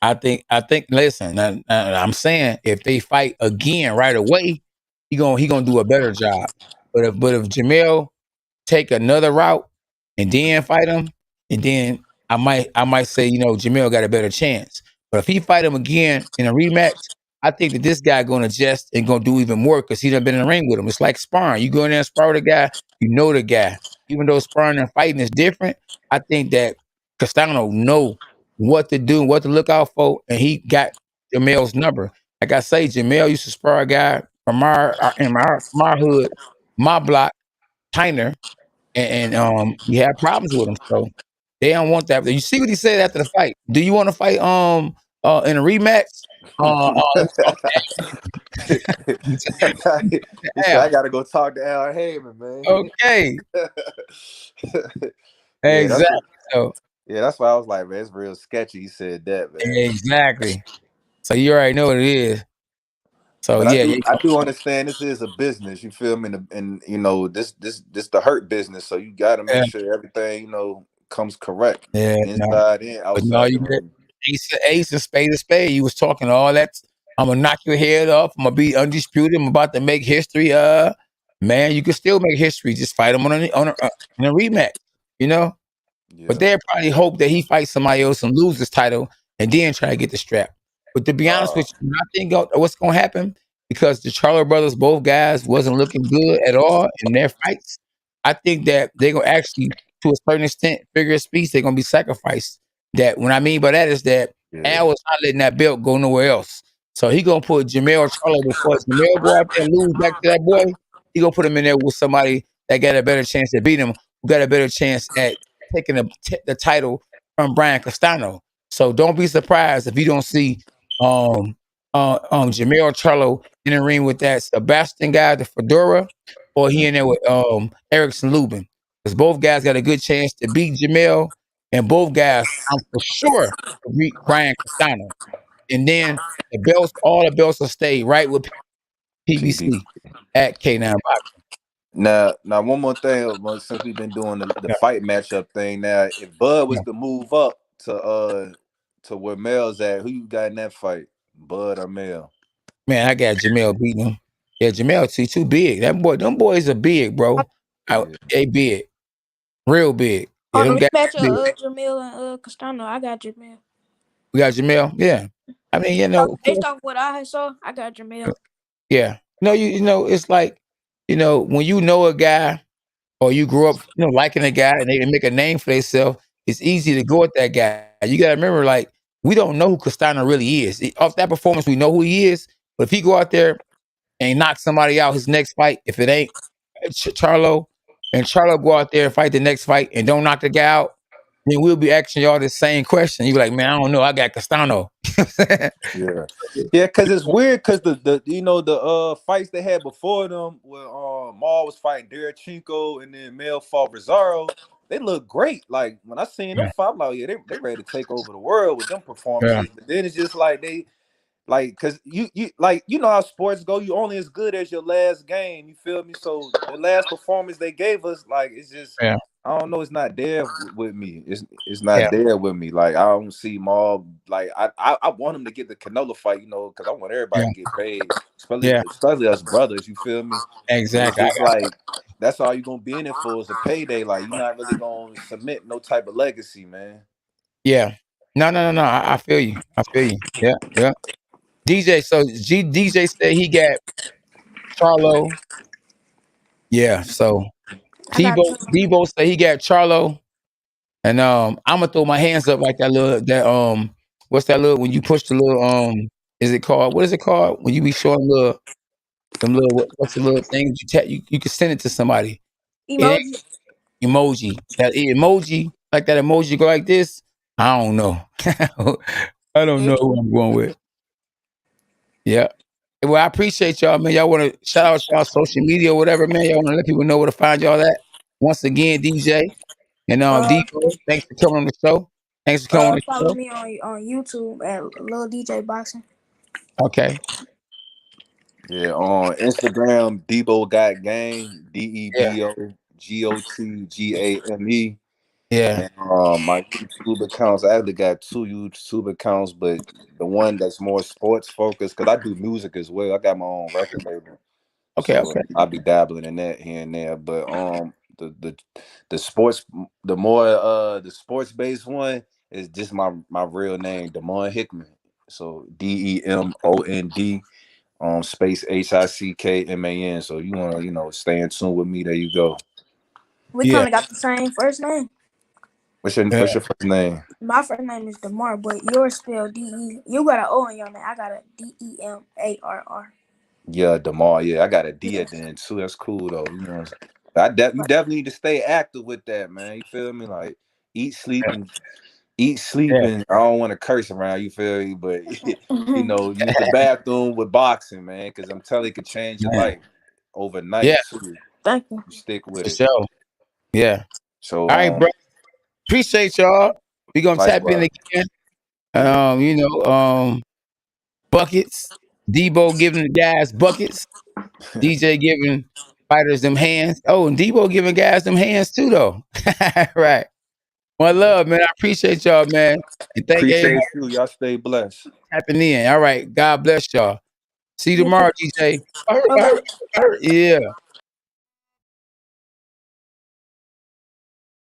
I think. Listen, I'm saying if they fight again right away, he gonna do a better job. But if Jermell take another route and then fight him, and then I might say Jermell got a better chance. But if he fight him again in a rematch, I think that this guy gonna adjust and gonna do even more because he done been in the ring with him. It's like sparring. You go in there and spar with a guy, you know the guy. Even though sparring and fighting is different, I think that Castano know what to do, what to look out for, and he got Jermell's number. Like I say, Jermell used to spar a guy from my hood, my block, Tyner, and he had problems with him. So they don't want that. You see what he said after the fight? Do you want to fight in a rematch? He said, I gotta go talk to Al Heyman, man. Okay. Exactly. That's why I was like, man, it's real sketchy. He said that, man. Exactly. So you already know what it is. So but I do understand this is a business. You feel me? And this the hurt business. So you got to make sure everything comes correct. Inside in, outside. Ace and spade. You was talking all that. I'm gonna knock your head off. I'm gonna be undisputed. I'm about to make history. Man, you can still make history. Just fight him in a rematch. Yeah. But they probably hope that he fights somebody else and lose this title and then try to get the strap. But to be honest with you, I think what's gonna happen because the Charlo brothers, both guys, wasn't looking good at all in their fights. I think that they're gonna actually, to a certain extent, figure of speech, they're gonna be sacrificed. That what I mean by that is that Al was not letting that belt go nowhere else. So he gonna put Jermell Charlo before Jermell go out there and lose back to that boy. He gonna put him in there with somebody that got a better chance to beat him, who got a better chance at taking the title from Brian Castano. So don't be surprised if you don't see Jermell Charlo in the ring with that Sebastian guy, the Fedora, or he in there with Erickson Lubin. Because both guys got a good chance to beat Jermell, and both guys, I'm for sure, will beat Brian Castano. And then all the belts will stay right with PBC at K9 Boxing. Now, one more thing. Since we've been doing the fight matchup thing, now if Bud was to move up to where Mel's at, who you got in that fight, Bud or Mel? Man, I got Jermell beating him. Yeah, Jermell too big. Them boys are big, bro. They big, real big. Yeah, them guys match of Jermell and Castaño, I got Jermell. We got Jermell. Yeah, I mean, based off what I saw, I got Jermell. Yeah, no, it's like, when you know a guy or you grew up, liking a guy and they make a name for themselves, it's easy to go at that guy. You got to remember, like, we don't know who Castaño really is. Off that performance, we know who he is. But if he go out there and knock somebody out his next fight, if it ain't Charlo, and Charlo go out there and fight the next fight and don't knock the guy out, then we'll be asking y'all the same question. You be like, man, I don't know. I got Castaño. Yeah, because it's weird because the fights they had before them where Maul was fighting Derchenko and then Mel fought Rosario, they look great. Like when I seen them fight, I'm like, yeah, they ready to take over the world with them performances. But then it's just like because you know how sports go, you only as good as your last game. You feel me? So the last performance they gave us, like, it's just I don't know, it's not there with me. It's not there with me. Like, I don't see Maul. Like, I want him to get the Canelo fight, because I want everybody to get paid, especially us brothers. You feel me? Exactly. It's like that's all you're gonna be in it for is a payday. Like, you're not really gonna submit no type of legacy, man. Yeah. No. I feel you. Yeah. DJ. So DJ said he got Charlo. Yeah. So Debo said he got Charlo. And I'm gonna throw my hands up like what's that little when you push the little is it called, what is it called when you be showing what's the little thing you can send it to somebody? Emoji. That emoji, like that emoji go like this. I don't know. I don't know who I'm going with. Yeah. Well, I appreciate y'all, man. Y'all want to shout out y'all social media or whatever, man. Y'all want to let people know where to find y'all at. Once again, DJ. And Debo, thanks for coming on the show. Thanks for coming on the show. Follow me on YouTube at Lil DJ Boxing. Okay. Yeah, on Instagram, Debo Got Game, DEBOGOTGAME. Yeah. And my YouTube accounts, I actually got 2 YouTube accounts, but the one that's more sports focused, because I do music as well. I got my own record label. Okay. I'll be dabbling in that here and there. But the sports, the more the sports based one is just my real name, Demond Hickman. So DEMOND space HICKMAN. So you want to stay in tune with me, there you go. We kind of got the same first name. What's your first name? My first name is Demar, but yours spelled DE. You got an O in your name. I got a DEMARR. Yeah, Demar. Yeah, I got a D at the end too. That's cool though. You definitely need to stay active with that, man. You feel me? Like eat, sleep, and I don't want to curse around. You feel me? But use the bathroom with boxing, man, because I'm telling you, it could change your life overnight too. Thank you. Stick with it. Sure. Yeah. So all right, bro. Appreciate y'all. We gonna tap in again. Buckets. Debo giving the guys buckets. DJ giving fighters them hands. Oh, and Debo giving guys them hands too, though. Right. One love, man. I appreciate y'all, man. And thank you. Y'all stay blessed. Tapping in. All right. God bless y'all. See you tomorrow, DJ. Yeah.